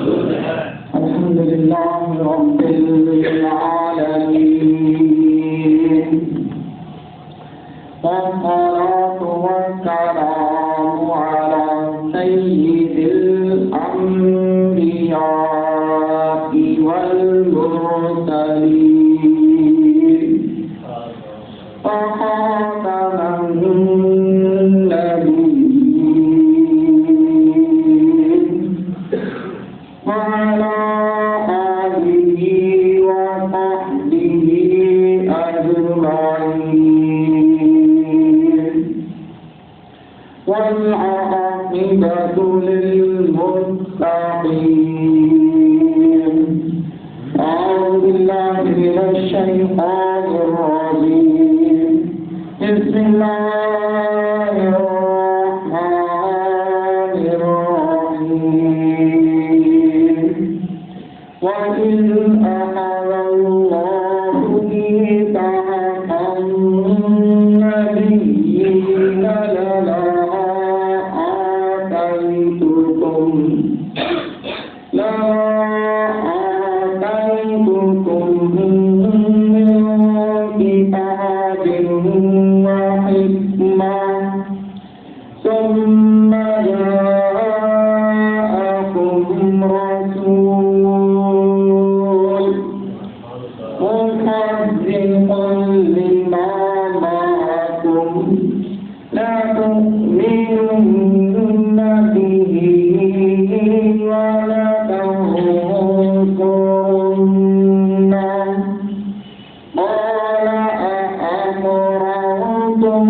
الحمد لله رب العالمين والصلاة والسلام على سيد الأنبياء والمرسلين وخاتم النبيين وعلى آله وصحبه أجمعين والعاقبة للمتقين. أعوذ بالله من الشيطان الرجيم. بسم الله الرحمن الرحيم. وإذ أخذ الله ميثاق النبيين لما آتيتكم من كتاب وحكمة ثم جاءكم رسول مصدق لما معكم لتؤمنن به ولتنصرنه قال أأقررتم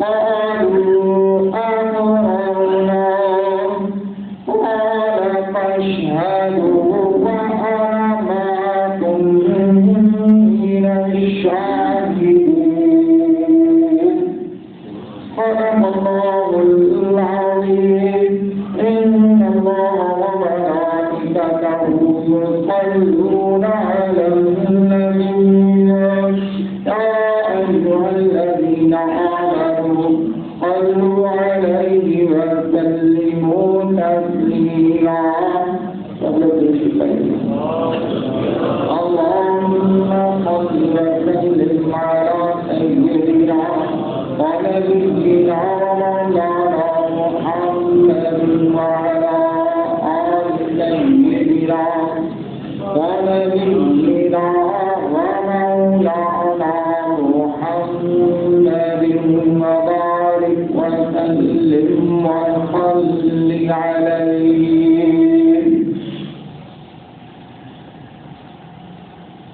قالوا أقررنا قال فاشهدوا وأنا معكم من الشاهدين. صدق الله العظيم. إن الله وملائكته يصلون على النبي يا أيها الذين آمنوا صلوا عليه وسلموا تسليما. اللهم صل وسلم على سيدنا ونبينا ومولانا محمد وعلى آل سيدنا ونبينا ومولانا محمد وبارك وسلم وصل عليه.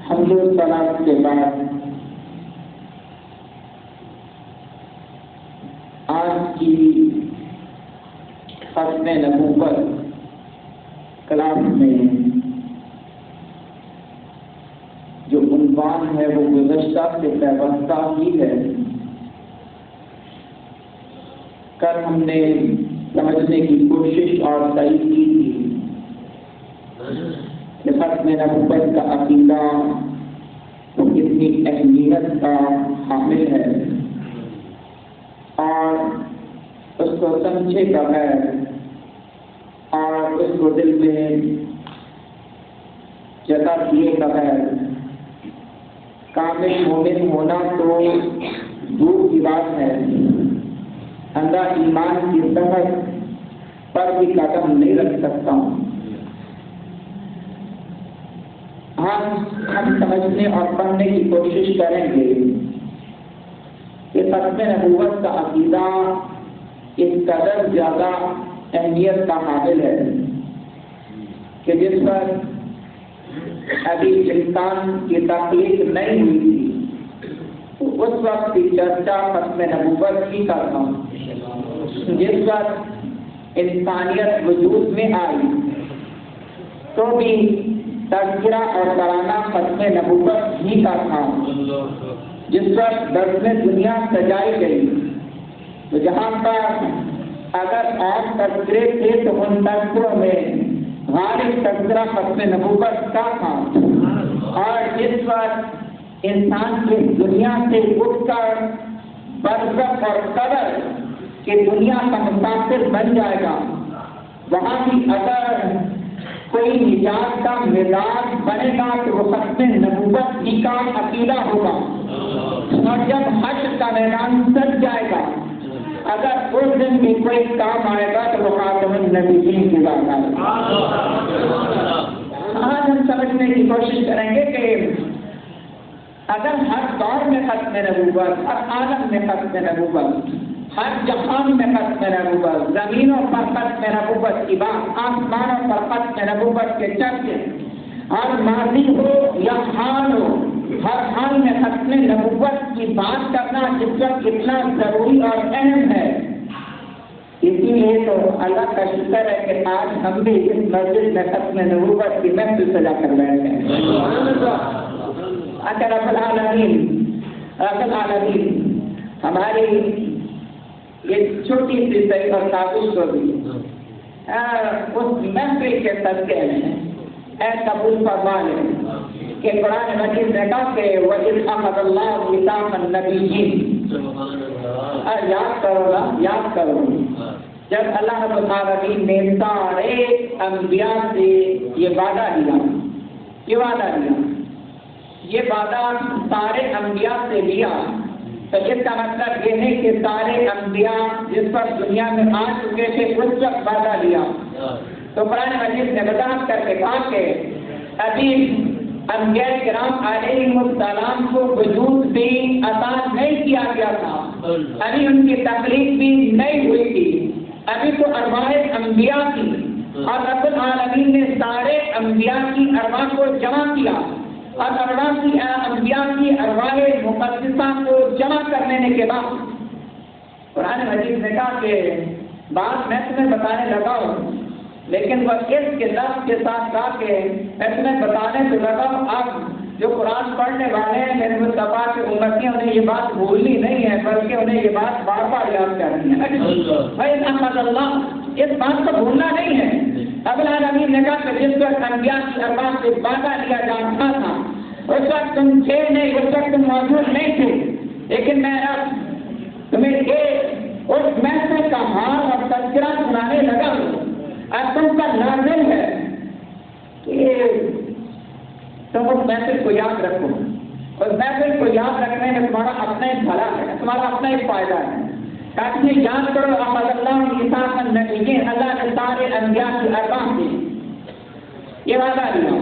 حمد و ثنا کے بعد آج کی ختم نبوت کلاس میں جو عنوان ہے وہ گزشتہ سے پیوستہ ہی ہے. کل ہم نے سمجھنے کی کوشش اور صحیح کی تھی کہ ختم نبوت کا عقیدہ وہ کتنی اہمیت کا حامل ہے اور اس کو سمجھے بغیر اور اس کو دل میں جگہ دیے بغیر کامل مومن ہونا تو دور کی بات ہے، اندھا ایمان کی سطح پر بھی قدم نہیں رکھ سکتا ہوں. ہم سمجھنے اور پڑھنے کی کوشش کریں گے کہ ختم نبوت کا عقیدہ اس قدر زیادہ اہمیت کا حامل ہے کہ جس پر ابھی انسان کی تخلیق نہیں ہوئی تھی اس وقت کی چرچا ختم نبوت کی کرتا ہوں. جس وقت انسانیت وجود میں آئی تو بھی تذکرہ اور ترانہ ختم نبوت ہی کا تھا. جس وقت درس دنیا سجائی گئی تو جہاں پر اگر عام تذکرے تھے تو ان تذکروں میں غالب تذکرہ ختم نبوت کا تھا. اور جس وقت انسان کی دنیا سے اٹھ کر برزخ اور قبر کی دنیا کا مسافر بن جائے گا، وہاں بھی اگر کوئی نجات کا مزاج بنے گا تو وہ ختم نبوت ہی کا عقیدہ ہوگا. اور جب حشر کا میدان سج جائے گا اگر اس دن بھی کوئی کام آئے گا تو وہ خاتم النبیین کی بات آئے گا. آج ہم سمجھنے کی کوشش کریں گے کہ اگر ہر دور میں ختم نبوت، ہر عالم میں ختم نبوت، ہر جہان میں ختم نبوت، زمینوں پر ختم نبوت کی بات، آسمانوں پر ختم نبوت کے چرچے، ہر ماضی ہو یا حال ہو، ہر حال میں ختم نبوت کی بات کرنا جس وقت اتنا ضروری اور اہم ہے. اسی لیے تو اللہ کا شکر ہے کہ آج ہم بھی اس مسجد میں ختم نبوت کی محفل سجا کر بیٹھے ہیں. اچھا رب العالمین ہماری یہ چھوٹی سی صحیح اور کابل کو بھی اس محفل کے صدقے میں اے قبول فرما لے کہ قرآن مجید نے کہا کہ وَإِذْ أَخَذَ اللَّهُ مِيثَاقَ النَّبِيِّينَ. یاد کرو جب اللہ رب العالمین نے سارے انبیاء سے یہ وعدہ لیا، یہ وعدہ سارے انبیاء سے لیا، تو اس کا مطلب یہ ہے کہ سارے انبیاء جس پر دنیا میں آ چکے تھے اس وقت وعدہ لیا. تو قرآن مجید نے وضاحت کر کے کہا کہ ابھی انبیاء کرام علیہ السلام کو وجود بھی عطا نہیں کیا گیا تھا، ابھی ان کی تخلیق بھی نہیں ہوئی تھی، ابھی تو ارواح انبیاء کی، اور رب العالمین نے سارے انبیاء کی ارواح کو جمع کیا، اور انبیاء کی ارواح مقدسہ کو جمع کرنے کے بعد قرآن مجید نے کہا کہ بات میں تمہیں بتانے لگا ہوں، لیکن وہ اس کے لفظ کے ساتھ کہا کہ میں تمہیں بتانے سے لگا ہوں. اب جو قرآن پڑھنے والے ہیں میرے مصطفیٰ کی امتیں انہیں یہ بات بھولنی نہیں ہے بلکہ انہیں یہ بات بار بار یاد کرنی ہے. بھائی احمد اللہ اس بات کو بھولنا نہیں ہے. رب العالمین نے کہا کہ جس وقت انبیاء کی ارواح سے وعدہ لیا جاتا تھا اس وقت تم تھے نہیں، اس وقت تم موجود نہیں تھے، لیکن میں اب تمہیں اس محفل کا حال اور تذکرہ سنانے لگا ہوں. اب تم کا لازم ہے کہ تم اس محفل کو یاد رکھو. اس محفل کو یاد رکھنے میں تمہارا اپنا ایک بھلا ہے، تمہارا اپنا ایک فائدہ ہے. تاکہ یاد کرو احمد اللہ میثاق النبیین، اللہ نے سارے انبیاء کی ارواح سے یہ وعدہ لیا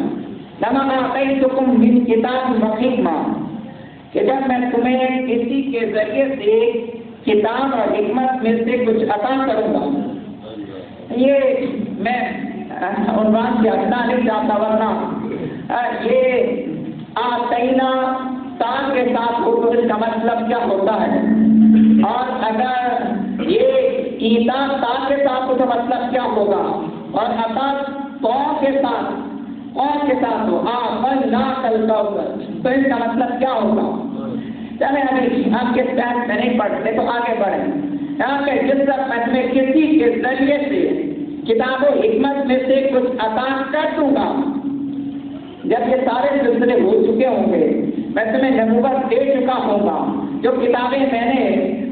لما آتیتکم من کتاب و حکمہ کہ جب میں تمہیں کسی کے ذریعے سے کتاب اور حکمت میں سے کچھ عطا کروں گا. یہ میں عنوان سے ہٹنا نہیں چاہتا ورنہ یہ آتینا تا کے ساتھ ہو تو اس کا مطلب کیا ہوتا ہے، اور اگر یہ ایتا تا کے ساتھ ہو تو مطلب کیا ہوگا، اور عطا تو کے ساتھ ہو آمنا کالکوثر تو اس کا مطلب کیا ہوگا. چلے ابھی ہم کس ٹائم میں نہیں پڑھتے تو آگے بڑھیں. یہاں کہ جس وقت میں تمہیں کسی کے ذریعے سے کتاب و حکمت میں سے کچھ عطا کر دوں گا، جب یہ سارے سلسلے ہو چکے ہوں گے میں تمہیں نبوت دے چکا ہوں گا، جو کتابیں میں نے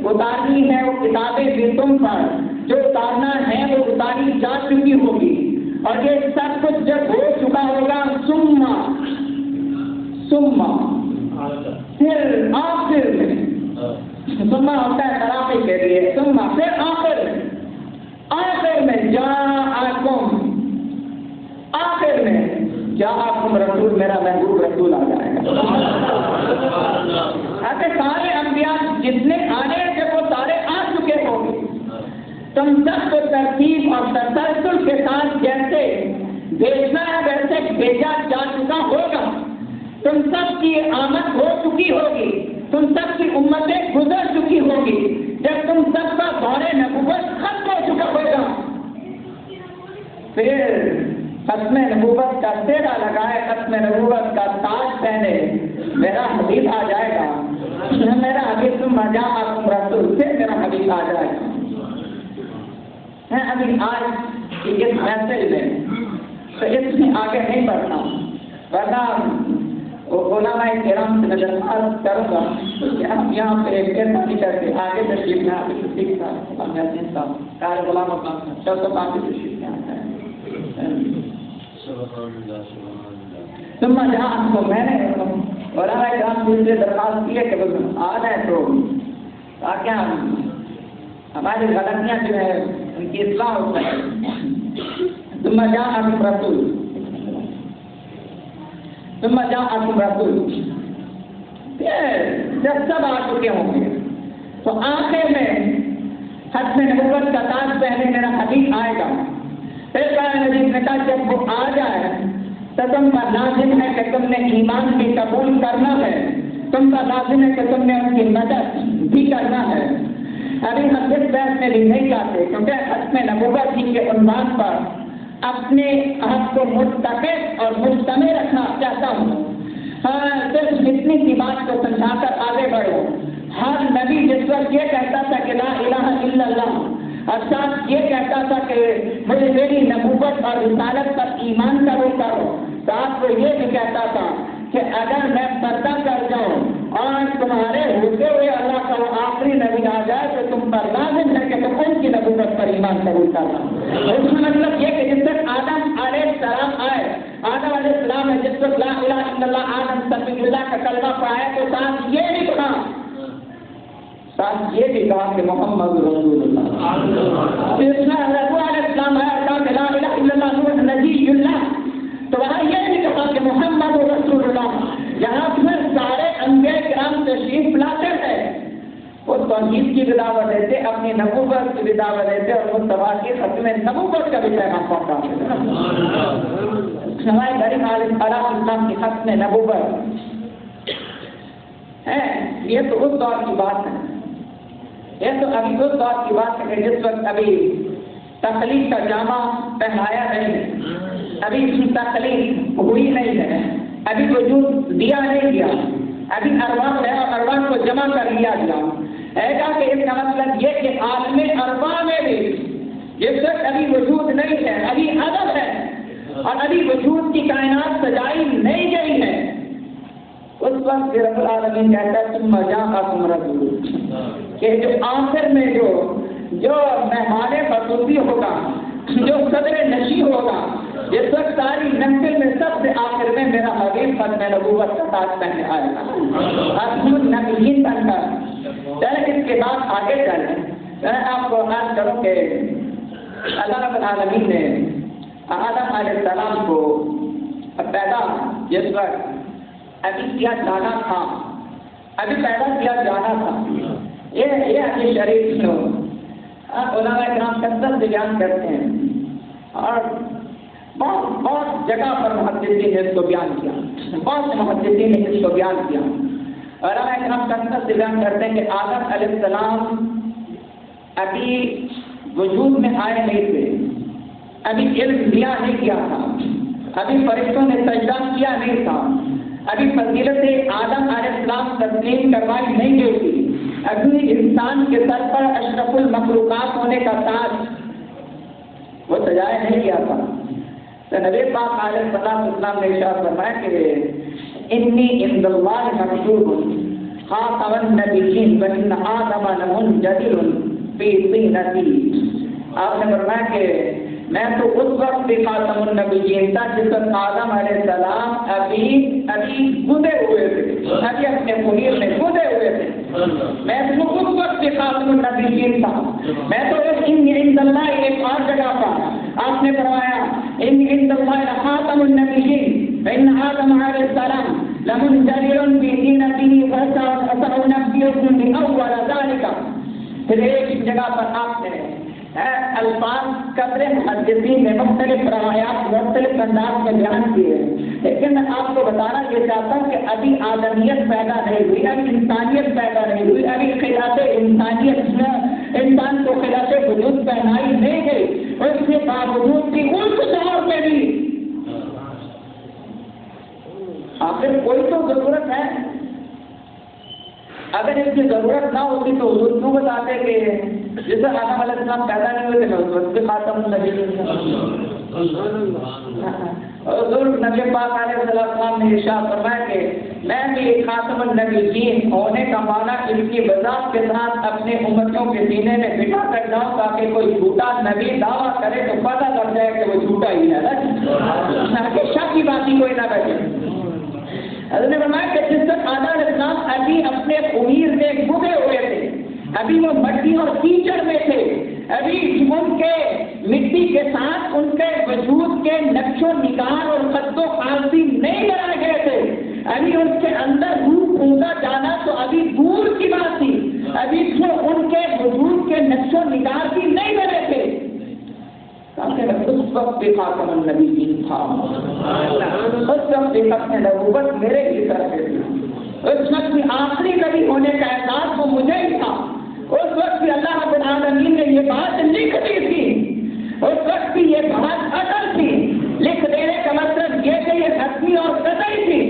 اتارنی ہیں وہ کتابیں بھی تم پر جو اتارنا ہے وہ اتاری جا چکی ہوگی، اور یہ سب کچھ جب ہو چکا ہوگا ثم پھر آخر میں ثم ہوتا ہے تراقی کے لیے، ثم پھر آخر میں جاءکم رسول میرا محبوب رسول آ جائے گا. ایسے سارے انبیاء جتنے آنے تھے وہ سارے آ چکے ہوں گے. تم سب کو ترتیب اور تسلسل کے ساتھ جیسے بھیجنا ہے ویسے بھیجا جا چکا ہوگا. تم سب کی آمد ہو چکی ہوگی، تم سب کی امتیں گزر چکی ہوگی. جب تم سب کا دور نبوت ختم ہو چکا ہوگا پھر ختم نبوت کا سیرا لگائے، ختم نبوت کا تاج پہنے میرا حبیب آ جائے گا. میرا حبیب تم جاءکم رسول سے میرا حبیب آ جائے گا. ابھی آج اس میسج میں تو اس میں آگے نہیں بڑھنا ورنہ علماء کرام سے نظرانداز کروں گا کہ ہم یہاں پہ ایک مہربانی کر کے آگے تشریف میں آتے تشریف کا غلام تشریف میں آتا ہے. ثم جاءتكم، میں نے علماء کرام سے درخواست کی ہے کہ آ جائے تو تاکہ ہماری غلطیاں جو ہے ان کی اصلاح ہو سکے. ثم جاءكم رسول، ثم جاءكم رسول، جب سب آ چکے ہوں گے تو آخر میں ختم نبوت کا تاج پہنے میرا حبیب آئے گا. پھر نبی نے کہا جب وہ آ جائے تو تم کا لازم ہے کہ تم نے ایمان بھی قبول کرنا ہے، تم کا لازم ہے کہ تم نے ان کی مدد بھی کرنا ہے. ابھی ہم اس بحث میں بھی نہیں جاتے کیونکہ ختم نبوت ہی کے عنوان پر اپنے آپ کو متفق اور مجتمع رکھنا چاہتا ہوں. صرف اتنی سی بات کو سمجھا کر آگے بڑھو. ہر نبی جس وقت یہ کہتا تھا کہ لا الہ الا اللہ اور ساتھ یہ کہتا تھا کہ مجھے میری نبوت اور رسالت پر ایمان کرو، ساتھ وہ یہ بھی کہتا تھا کہ اگر میں پردہ کر جاؤں اور تمہارے ہوتے ہوئے اللہ کا وہ آخری نبی آ جائے تو تم پر لازم ہے کہ تم ان کی نبوت پر ایمان قبول کرنا. اس کا مطلب یہ کہ جس وقت آدم علیہ السلام آئے، آدم علیہ السلام نے جس وقت لا الہ الا اللہ آدم صفی اللہ کا کلمہ پڑھایا تو ساتھ یہ بھی کہا کہ محمد رسول اللہ. اس میں حضرت علیہ السلام آیا کہا کہ لا الہ الا اللہ نور نبی اللہ، تو وہاں یہ بھی کہا کہ محمد رسول اللہ. یہاں پر سارے انبیاء کرام تشریف لاتے ہیں، وہ توحید کی بھی دعوت دیتے، اپنی نبوت کی بھی دعوت دیتے اور مصطفیٰ کی ختم نبوت کا بھی پیغام پہنچاتے. ہمارے غریب عالم السلام کی ختم نبوت ہے، یہ تو اس دور کی بات ہے. یہ تو ابھی اس دور کی بات ہے کہ جس وقت ابھی تخلیق کا جامع پہنایا نہیں، ابھی تخلیق ہوئی نہیں ہے، ابھی وجود دیا نہیں گیا، ابھی ارواح ہے اور ارواح کو جمع کر لیا گیا. ایسا کہ اس کا مطلب یہ کہ عالم ارواح میں بھی جس وقت ابھی وجود نہیں ہے، ابھی عدم ہے اور ابھی وجود کی کائنات سجائی نہیں گئی ہے، اس وقت رب العالمین کہتا ہے ثم جاءكم رسول، کہ جو آخر میں جو مہمان خصوصی ہوگا، جو صدر نشی ہوگا، جس وقت ساری محفل میں سب سے آخر میں میرا حبیب ختم نبوت کا تاج پہنے آئے گا ختم النبیین بن کر. چلے اس کے بعد آگے چلیں. میں آپ کو عرض کروں کہ اللہ رب العالمین نے آدم علیہ السلام کو پیدا جس وقت ابھی کیا جانا تھا، ابھی پیدا کیا جانا تھا، یہ حدیث شریف میں علماء کرام کثرت سے بیان کرتے ہیں اور بہت جگہ پر محدثین نے اس کو بیان کیا، بہت سے محدثین نے اس کو بیان کیا. علماء کرام کثرت سے بیان کرتے ہیں کہ آدم علیہ السلام ابھی وجود میں آئے نہیں تھے، ابھی علم دیا نہیں کیا تھا، ابھی فرشتوں نے سجدہ کیا نہیں تھا، ابھی فضیلت آدم علیہ السلام تسلیم کروائی نہیں گئی تھی، ابھی انسان کے سر پر اشرف المخلوقات ہونے کا تاج وہ سجایا نہیں گیا تھا. تو نبی پاک علیہ السلام نے ارشاد فرمایا کہ انی عند اللہ مکتوب خاتم النبیین وان آدم لمنجدل فی طینتی. آپ نے فرمایا کہ میں تو اس وقت بھی خاتم النبیین تھا جس وقت آدم علیہ السلام ابھی گدے ہوئے تھے، ابھی اپنے منیر میں گدے ہوئے تھے. میں تو اس وقت بھی خاتم النبیین تھا. میں تو عند اللہ ایک اور جگہ پر آپ نے فرمایا ان عند اللہ خاتم النبیین فإن آدم علیہ السلام لمنجدل فی طینته فسأنبئکم بأول ذلک. پھر ایک جگہ پر آپ نے الفاظ قدر محدثین نے مختلف روایات مختلف انداز میں بیان کیے، لیکن میں آپ کو بتانا یہ چاہتا ہوں کہ ابھی آدمیت پیدا نہیں ہوئی، ابھی انسانیت پیدا نہیں ہوئی، ابھی خلاف انسانیت انسان کو خلاف وجود پہنائی نہیں گئی. اس کے باوجود بھی اس دور میں بھی آخر کوئی تو ضرورت ہے. اگر اس کی ضرورت نہ ہوتی تو حضور کیوں بتاتے کہ جیسے آدم علیہ السلام پیدا نہیں ہوئے تھے اس وقت خاتم النبیین. حضور نبی پاک علیہ السلام نے ارشاد فرمایا کہ میں بھی خاتم النبیین ہونے کا معنی ان کی وضاحت کے ساتھ اپنے امتیوں کے سینے میں بٹھا کر جاؤں تاکہ کوئی جھوٹا نبی دعویٰ کرے تو پتہ لگ جائے کہ وہ جھوٹا ہی ہے نا، کہ شک کی بات ہی کوئی نہ بیٹھے۔ حضرت نے فرمایا کہ جس وقت آدم علیہ السلام ابھی اپنے امیر میں ڈوبے ہوئے تھے، ابھی وہ مٹی اور کیچڑ میں تھے، ابھی ان کے مٹی کے ساتھ ان کے وجود کے نقش و نگار اور خط و خالصی نہیں لگائے گئے تھے، ابھی ان کے اندر روح پوندا جانا تو ابھی دور کی بات تھی، ابھی تو ان کے وجود کے نقش و نگار کی نہیں لگے تھے، اس وقت بھی خاتم النبیین تھا، اس وقت بھی ختم نبوت میرے ہی سر پہ تھی، اس وقت بھی آخری نبی ہونے کا احساس وہ مجھے ہی تھا، اس وقت بھی اللہ رب العالمین نے یہ بات لکھ دی تھی، اس وقت بھی یہ بات اصل تھی، لکھ دینے کا مطلب یہ کہ یہ حتمی اور قطعی تھی،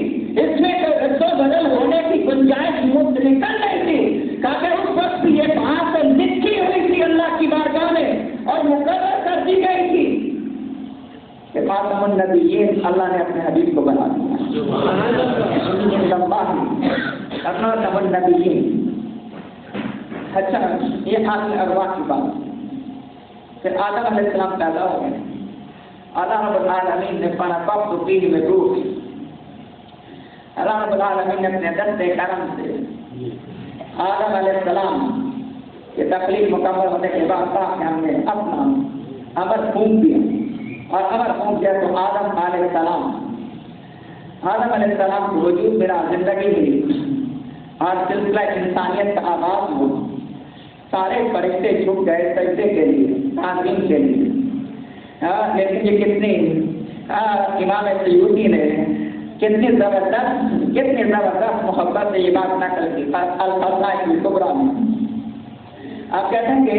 اس میں کوئی رد و بدل ہونے کی گنجائش نکل نہیں تھی، کیونکہ اس وقت بھی یہ بات لکھی ہوئی تھی اللہ کی بارگاہ میں اور مقرر کر دی گئی تھی کہ خاتم النبیین اللہ نے اپنے حبیب کو بنا دیا، خاتم النبیین۔ اچھا، یہ عالم ارواح کی بات، پھر آدم علیہ السلام پیدا ہو گئے، اللہ رب العالمین نے فنفخت فیہ من روحی، اللہ رب العالمین نے اپنے دست کرم سے آدم علیہ السلام کی تخلیق مکمل ہونے کے بعد کہا کہ ہم نے اپنا امر پھونک دیا، اور امر پھونک دیا تو آدم علیہ السلام کو وجود ملا، زندگی ملی، اور سلسلہ انسانیت کا آغاز ہوا، سارے فرشتے جھک گئے سجدے کے لیے، تعظیم کے لیے، لیکن یہ کتنی امام سیوطی نے کتنی زبردست محبت سے یہ بات نقل کی الفضائل الکبریٰ میں۔ آپ کہتے ہیں کہ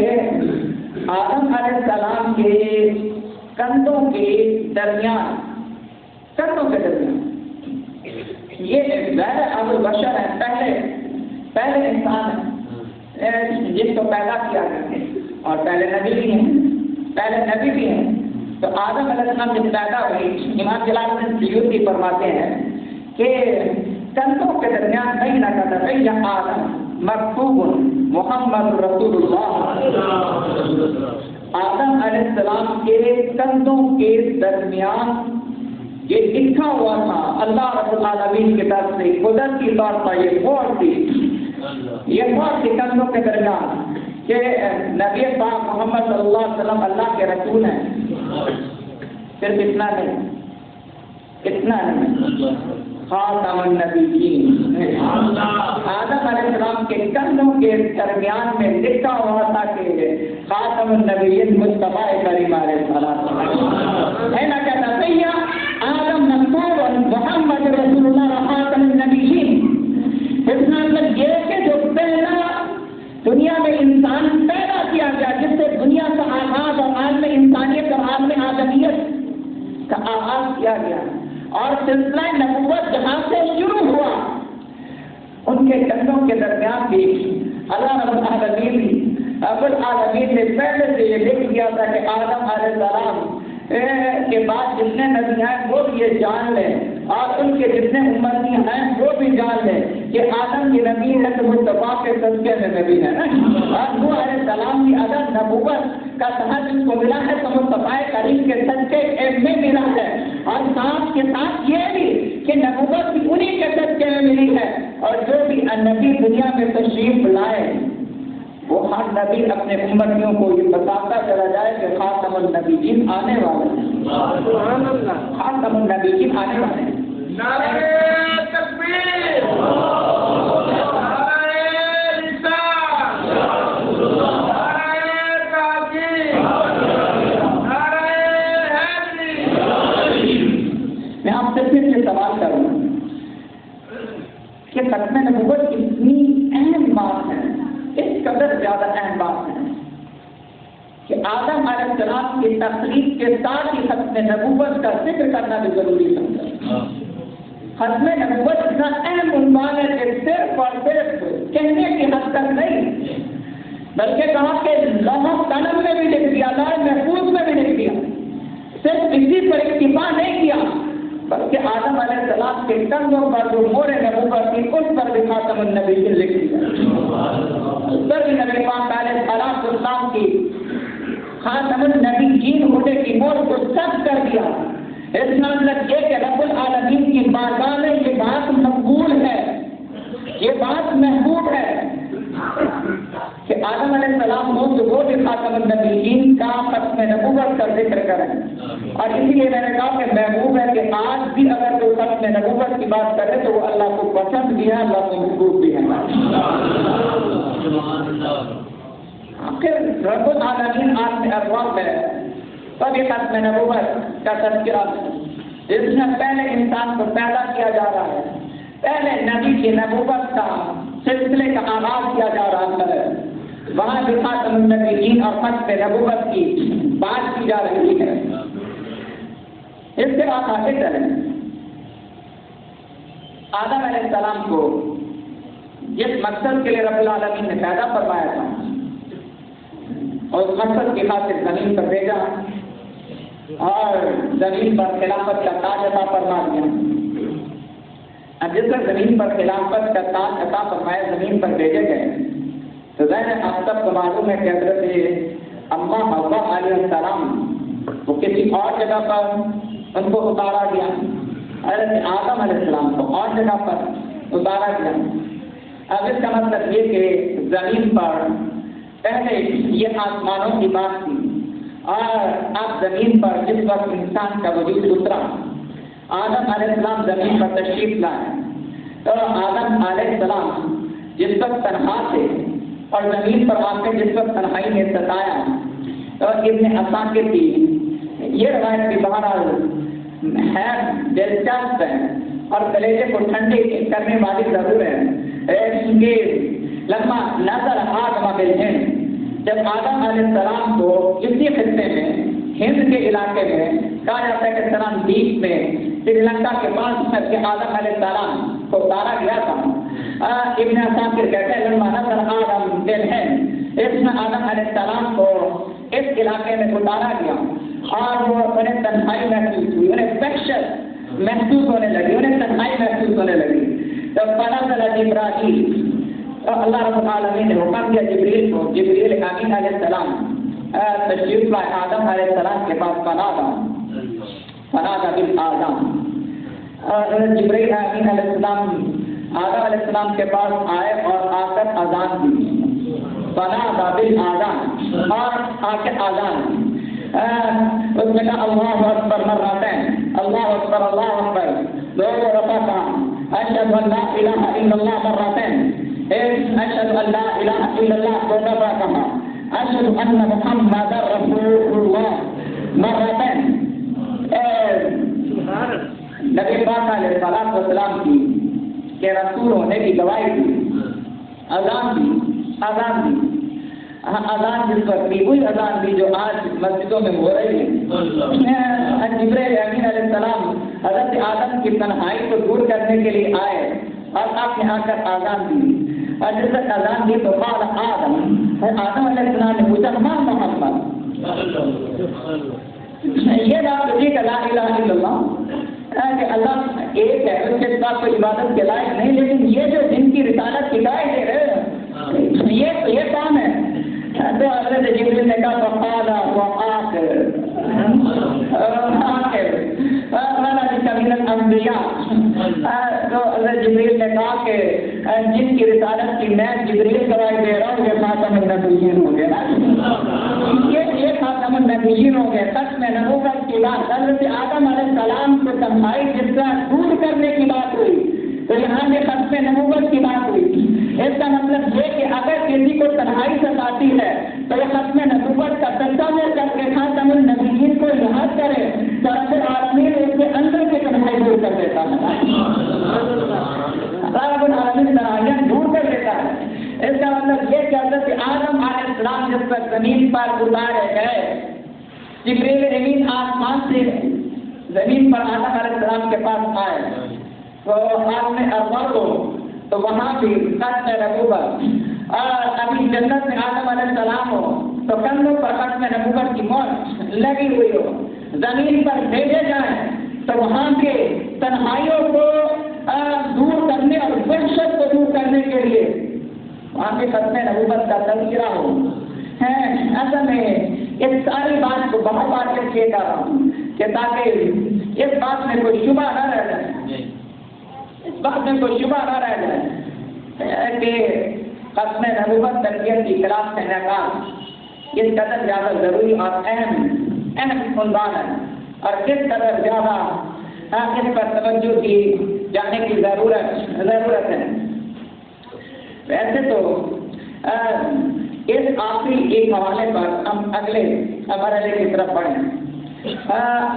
آدم علیہ السلام کے کندھوں کے درمیان یہ غیر ابو البشر ہے، پہلے انسان ہے جس کو پیدا کیا گیا، اور پہلے نبی بھی ہیں، تو آدم علیہ السلام جب پیدا ہوئی، امام جلال الدین سیوطی فرماتے ہیں کہ کندھوں کے درمیان نہیں لگا تھا یا آدم مکتوب محمد رسول اللہ، آدم علیہ السلام کے کندھوں کے درمیان یہ لکھا ہوا تھا اللہ رب العالمین کی طرف سے، قدرتی طور پر یہ فوج تھی کندھوں کے درمیان کہ نبی پاک محمد صلی اللہ علیہ وسلم اللہ کے رسول ہیں۔ صرف اتنا نہیں، خاتم النبیین، آدم علیہ السلام کے کندھوں کے درمیان میں لکھا ہوا تھا کہ خاتم النبیین مصطفیٰ کریم علیہ السلام ہے نا، کہتا سیدنا آدم مکتوب محمد رسول اللہ خاتم النبیین۔ اس کا مطلب یہ کہ جو پہلا دنیا میں انسان پیدا کیا گیا، جس سے دنیا کا آغاز اور عالم انسانیت اور عالم آدمیت کا آغاز کیا گیا، اور سلسلہ نبوت جہاں سے شروع ہوا، ان کے کندھوں کے درمیان بھی اللہ رب العالمین نے پہلے سے یہ لکھ دیا تھا کہ آدم علیہ السلام کے بعد جتنے نبی ہیں وہ بھی یہ جان لیں، اور ان کے جتنے امتی ہیں وہ بھی جان لیں کہ آدم کی نبی ہے تو مصطفیٰ کے صدقے میں نبی ہے نا، اور نوح علیہ السلام کی عدد نبوت کا تحت جس کو ملا ہے تو مصطفیٰ کریم کے صدقے میں ملا ہے، اور ساتھ کے ساتھ یہ بھی کہ نبوت بھی انہی کے صدقے میں ملی ہے، اور جو بھی نبی دنیا میں تشریف لائے وہ ہر نبی اپنے امتیوں کو یہ بتاتا چلا جائے کہ خاتم النبیین آنے والے ہیں، خاتم النبیین آنے والے ہیں۔ نعرہ تکبیر، نعرہ رسالت، نعرہ تحقیق، نعرہ حیدری۔ میں آپ سے پھر یہ سوال کروں کہ ختم نبوت اتنی اہم بات ہے، اس قدر زیادہ اہم بات ہے کہ آدم علیہ السلام کی تخلیق کے ساتھ ہی ختم نبوت کا ذکر کرنا بھی ضروری سمجھا۔ ختم نبوت اتنا اہم عنوان ہے کہ صرف اور صرف کہنے کی حد تک نہیں، بلکہ کہا کہ لوح قلم میں بھی لکھ دیا، لوح محفوظ میں بھی لکھ دیا، صرف اسی پر اکتفا نہیں کیا کہ آدم علیہ السلام کے کندھوں پر جو مور نبوت تھی اس پر بھی خاتم النبیین لکھ دیا، اس پر بھی نبی پاک علیہ السلام کی خاتم النبیین ہونے کی مور کو سب کر دیا۔ اس کا مطلب یہ کہ رب العالمین کی بارگاہ میں یہ بات مقبول ہے، یہ بات محبوب ہے کہ آدم علیہ السلام وہ بھی خاتم النبیین کا ختم نبوت کا ذکر کریں، اور اسی لیے میں نے کہا کہ محبوب ہے کہ آج بھی اگر کوئی ختم نبوت کی بات کرے تو وہ اللہ کو پسند بھی ہے، اللہ کو محبوب بھی ہے۔ آخر رب العالمین عالم ارواح ہے، تب یہ ختم نبوت کا تذکرہ جس میں پہلے انسان کو پیدا کیا جا رہا ہے، پہلے نبی کی نبوت کا سلسلے کا آغاز کیا جا رہا ہے، وہاں بھی خاتم النبیین اور ختم نبوت کی بات کی جا رہی ہے۔ اس کے بعد آگے چلیں، آدم علیہ السلام کو جس مقصد کے لیے رب العالمین نے پیدا فرمایا تھا اور اس مقصد کی خاطر زمین پر بھیجا اور زمین پر خلافت کا تاج عطا فرما دیا۔ اب جس طرح زمین پر خلافت کا تاج عطا فرمایا زمین پر بھیجے گئے تو ظاہر آپ سب کو معلوم ہے کہ حضرت اماں حوا علیہ السلام وہ کسی اور جگہ پر ان کو اتارا گیا، حضرت آدم علیہ السلام کو اور جگہ پر اتارا گیا۔ اب اس کا مطلب یہ کہ زمین پر پہلے یہ آسمانوں کی بات تھی، اور اب زمین پر جس وقت انسان کا وجود اترا، آدم علیہ السلام زمین پر تشریف لائے، تو آدم علیہ السلام جس وقت تنہا تھے اور زمین پر آ کے جس وقت تنہائی نے ستایا، تو ابن عساکر کی یہ روایت بھی بہرحال ہے دلچسپ ہے اور کلیجے کو ٹھنڈے کرنے والی ضرور ہے۔ لما نظر آدم بالہند، جب آدم علیہ السلام کو اسی خطے میں ہند کے علاقے میں کہا جاتا ہے کہ سران دیپ میں سری لنکا کے پاس کے آدم علیہ السلام کو اتارا گیا تھا، ابن عساکر کہتے ہیں لما نظر آدم بالہند، اس میں آدم علیہ السلام کو اس علاقے میں اتارا گیا اور وہ انہیں تنہائی محسوس ہوئی، انہیں وحشت محسوس ہونے لگی، انہیں تنہائی محسوس ہونے لگی۔ تو فنزل جبرائیل، تو اللہ رب العالمین نے حکم دیا جبریل کو، جبریل امین علیہ السلام تشریف لائے آدم علیہ السلام کے پاس، فنادى بالآذان، اور جبریل امین علیہ السلام آدم علیہ السلام کے پاس آئے اور آ کر اذان دی، فنادى بالآذان، اور آ کے اذان دی۔ اس میں کہا اللہ اکبر مرتين، اللہ اکبر اللہ اکبر، دو رکعتاں، اشہد ان لا الہ الا اللہ مرتين، اشہد ان لا الہ الا اللہ دو دفعہ کہا، اشہد ان محمد رسول اللہ مرتين۔ نبی پاک علیہ الصلوۃ والسلام کی کہ رسول ہونے کی گواہی دی، اذان دی، اذان جس وقت دی وہی اذان دی جو آج مسجدوں میں ہو رہی ہے۔ جبریل امین علیہ السلام حضرت آدم کی تنہائی کو دور کرنے کے لیے آئے اور آپ نے آ کر اذان دی، اور جس وقت اذان دی تو قال آدم علیہ السلام نے پوچھا من محمد، یہ بات ہوئی کہ لا الہ الا اللہ، کہ اللہ ایک ہے، اس کے ساتھ کوئی عبادت کے لائق نہیں، لیکن یہ جو جن کی رسالت کی گواہی دے رہے ہیں یہ کون ہے؟ تو حضرت جبریل نے کہا فقال وآخر من الانبیاء، تو حضرت جبریل نے کہا کہ جن کی رسالت کی میں جبریل گواہی دے رہا ہوں یہ خاتم النبیین ہو گیا، یہ خاتم النبیین ہو گئے۔ ختم نبوت کی بات حضرت آدم علیہ السلام کو تنہائی جس طرح دور کرنے کی بات ہوئی، تو یہاں بھی ختم نبوت کی بات ہوئی۔ اس کا مطلب یہ کہ اگر کسی کو تنہائی ستاتی ہے تو وہ ختم نبوت کا تصور کر کے خاتم النبیین کو یاد کرے تو رب العالمین اس کے اندر کی تنہائی دور کر دیتا ہے، رب العالمین تنہائیاں دور کر دیتا ہے۔ اس کا مطلب یہ کہ حضرت آدم علیہ السلام جس پر زمین پر اتارے گئے، جبریل امین آسمان سے زمین پر آدم علیہ السلام کے پاس آئے تو عالم ارواح کو تو وہاں بھی ختم نبوت، اور ابھی جنت میں آدم علیہ السلام ہو تو کندھوں پر ختم نبوت کی موت لگی ہوئی ہو، زمین پر بھیجے جائیں تو وہاں کے تنہائیوں کو دور کرنے اور وحشت کو دور کرنے کے لیے وہاں کے ختم نبوت کا تذکرہ ہو ہے. اصل میں اس ساری بات کو بہت بار اس لیے کر رہا ہوں کہ تاکہ اس بات میں کوئی شبہ نہ رہ جائے، اس بات میں کوئی شبہ نہ رہ جائے کہ ختم نبوت تربیت کی کلاس کا انعقاد اس قدر زیادہ ضروری اور اہم عنوان ہے اور کس قدر زیادہ اس پر توجہ کی جانے کی ضرورت ہے. ویسے تو اس آخری ایک حوالے پر ہم اگلے مرحلے کی طرف بڑھیں.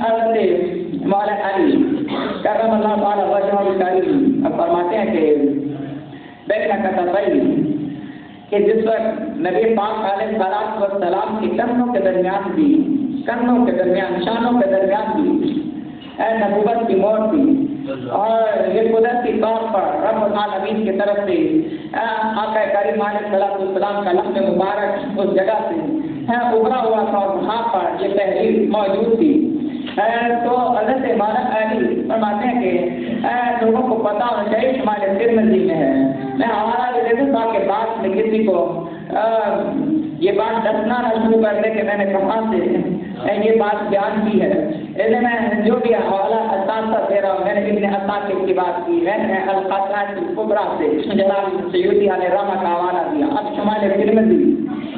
حضرت مولانا علی کرم اللہ تعالی وجہہ الکریم اب فرماتے ہیں کہ بیٹھنا کا تبعی کہ جس وقت نبی پاک علیہ السلام کی کندھوں کے درمیان بھی شانوں کے درمیان بھی نبوت کی موت تھی اور یہ قدرتی طور پر رب العالمین کی طرف سے آقا کریم علیہ السلام کا لفظ مبارک اس جگہ سے ابھرا ہوا تھا اور وہاں پر یہ تحریر موجود تھی. تو حضرت مولانا علی فرماتے ہیں کہ لوگوں کو پتہ ہونا چاہیے ہمارے ترمذی میں ہے. میں حوالہ بھی دے دوں تاکہ بعد میں کسی کو یہ بات ڈسنا نہ شروع کر دے کہ میں نے کہاں سے یہ بات بیان کی ہے. ایسے میں جو بھی حوالہ اساتذہ دے رہا ہوں، میں نے ابن عساکر کی بات کی، میں نے القاصات الکبریٰ سے جناب سیوطی علیہ رحمہ کا حوالہ دیا. اب شمال ترمذی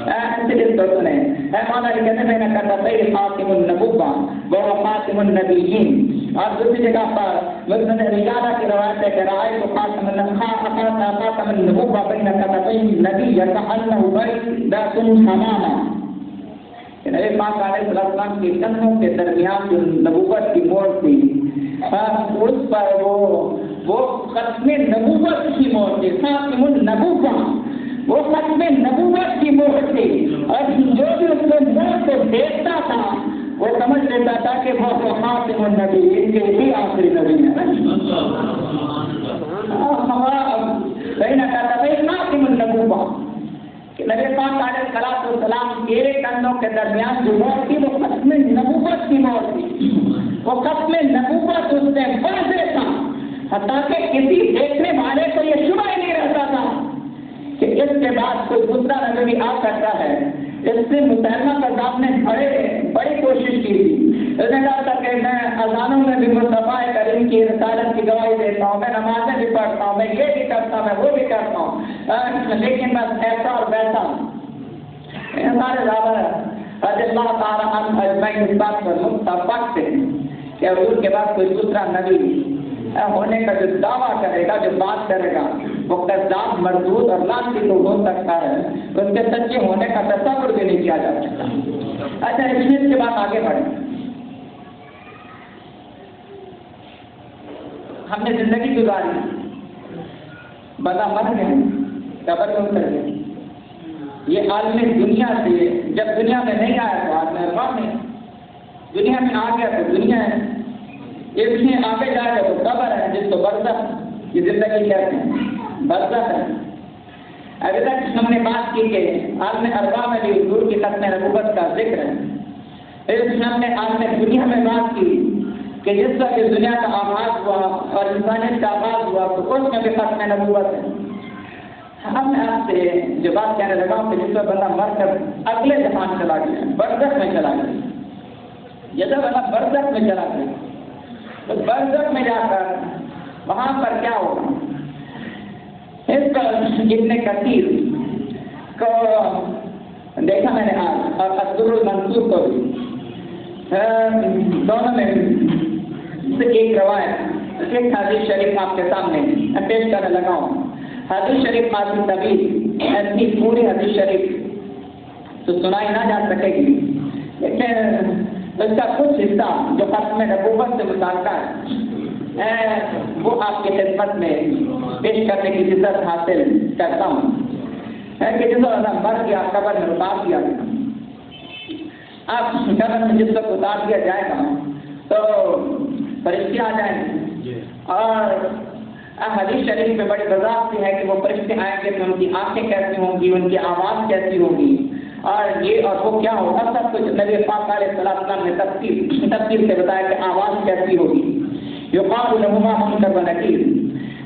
مولانا علی کہتے ہیں میں نے کہا خاتم النبوہ وہ خاتم النبیین. اور دوسری جگہ پر مسند رجالہ کی روایت ہے کہ رأیت خاتم النبوہ بین کتفی النبی کأنہ بیضۃ حمامہ. نبی پاک علیہ السلام کے کندھوں کے درمیان جو نبوت کی مور تھی اس پر وہ ختم نبوت کی مور تھی. خاتم النبوہ وہ ختم نبوت کی مہر تھی اور جو بھی اس میں مہر کو دیکھتا تھا وہ سمجھ لیتا تھا کہ وہ خاتم النبی ان کے ہی آخری نبی ہے. خاتم النبوہ نبی پاک علیہ السلام کے کندھوں کے درمیان جو مہر تھی وہ ختم نبوت کی مہر تھی. وہ ختم نبوت اس میں واضح تھا حتیٰ کہ کسی دیکھنے والے کو یہ شبہ ہی نہیں رہتا تھا کہ اس کے بعد کوئی دوسرا نبی آ سکتا ہے. اس سے مسلمہ کذاب نے بڑی کوشش کی تھی. اس نے کہا تھا کہ میں اذانوں میں بھی مصطفیٰ کریم کی رسالت کی گواہی دیتا ہوں، میں نمازیں بھی پڑھتا ہوں، میں یہ بھی کرتا ہوں، میں وہ بھی کرتا ہوں، لیکن بس ایسا اور ویسا. ہمارے زیادہ رضی اللہ تعالیٰ عنہ اجمعین اس بات پر متفق تھے کہ حضور کے بعد کوئی دوسرا نبی ہونے کا جو دعویٰ کرے گا، جو بات کرے گا، وہ کذاب، مردود اور لاتی تو ہو سکتا ہے، اس کے سچے ہونے کا تصور بھی نہیں کیا جا سکتا. اچھا اس کے بعد آگے بڑھیں. ہم نے زندگی گزاری، بندہ مر گیا، قبر میں اتر گیا. یہ عالم دنیا سے جب دنیا میں نہیں آیا تو عالم ارواح نہیں، دنیا میں آ گیا تو دنیا ہے، اس میں آگے جا گیا تو قبر ہے جس کو برزخ یہ زندگی کہتے ہیں، برزخ ہے. ابھی تک ہم نے بات کی کہ عالم ارواح میں بھی حضور کی ختم نبوت کا ذکر ہے. پھر ہم نے عالم دنیا میں بات کی کہ جس وقت اس دنیا کا آغاز ہوا اور انسانیت کا آغاز ہوا تو اس میں بھی ختم نبوت ہے. ہم نے آپ سے جو بات کہنے لگا کہ جس وقت بندہ مر کر اگلے جہان چلا گیا، برزخ میں چلا گیا، جب بندہ برزخ میں چلا گیا تو برزخ میں جا کر وہاں پر کیا ہوگا، اس پر ابن کثیر کو دیکھا میں نے آج اور الدر المنصور کو بھی، دونوں میں سے ایک روایت ایک حدیث شریف آپ کے سامنے پیش کرنے لگا ہوں. حدیث شریف قاسم طویل ایسی پوری حدیث شریف تو سنائی نہ جا سکے گی، لیکن اس کا کچھ حصہ جو ختم نبوت سے متعلقہ ہے وہ آپ کی خدمت میں پیش کرنے کی عزت حاصل کرتا ہوں. کہ جس وقت مر گیا قبر میں اتار دیا گیا، آپ قبر میں جس وقت اتار دیا جائے گا تو فرشتے آ جائیں گے. اور حدیث شریف میں بڑی وضاحت سی ہے کہ وہ فرشتے آئیں گے تو ان کی آنکھیں کیسی ہوں گی، ان کی آواز کیسی ہوگی، اور یہ اور وہ کیا ہوگا، سب کچھ نبی پاک علیہ السلام نے تفصیل سے بتایا کہ آواز کیسی ہوگی. یقال لهما منکر و نکیر،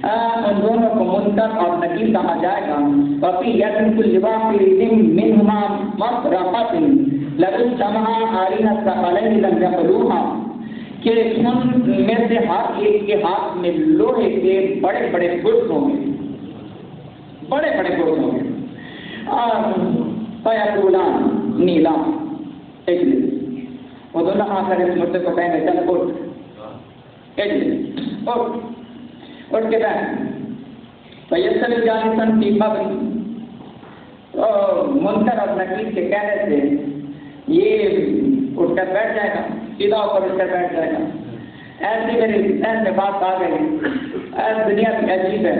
ان دونوں کو منکر اور نکیر کہا جائے گا. وفی ید کل واحد منهما مطرقۃ لو اجتمعا آلین الثقلین لم یخلوها، کہ ان میں سے ہر ایک کے ہاتھ میں لوہے کے بڑے بڑے گرز ہوں گے، بڑے بڑے گرز ہوں گے. اور فیقولان نیلا اجلس، وہ دونوں آ کر اس مردے کو کہیں گے چل اٹھ، اجلس اٹھ کے بیٹھ. فیصل جالسن فی قبر، تو منکر اور نکیر کے کہنے سے یہ اٹھ کر بیٹھ جائے گا، سیدھا ہو کر اٹھ کر بیٹھ جائے گا. ایسی میری ذہن میں بات آ گئی، دنیا کی عجیب ہے.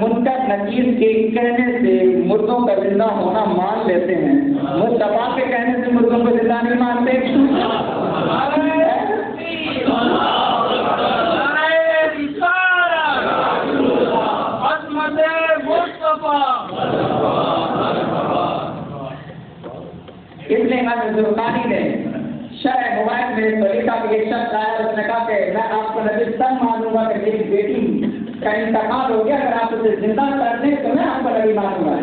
منکر نکیر کے کہنے سے مردوں کا زندہ ہونا مان لیتے ہیں، مصطفیٰ کے کہنے سے مردوں کو زندہ نہیں مانتے. اس لیے امام زرقانی نے شرح مبارک میں طریقہ کی ایک شخص آیا، اس نے کہا کہ میں آپ کو نبی تن مانوں گا کہ میری بیٹی کا انتقال ہو گیا، اگر آپ اسے زندہ کر دیں تو میں آپ کو نبی مانوں گا.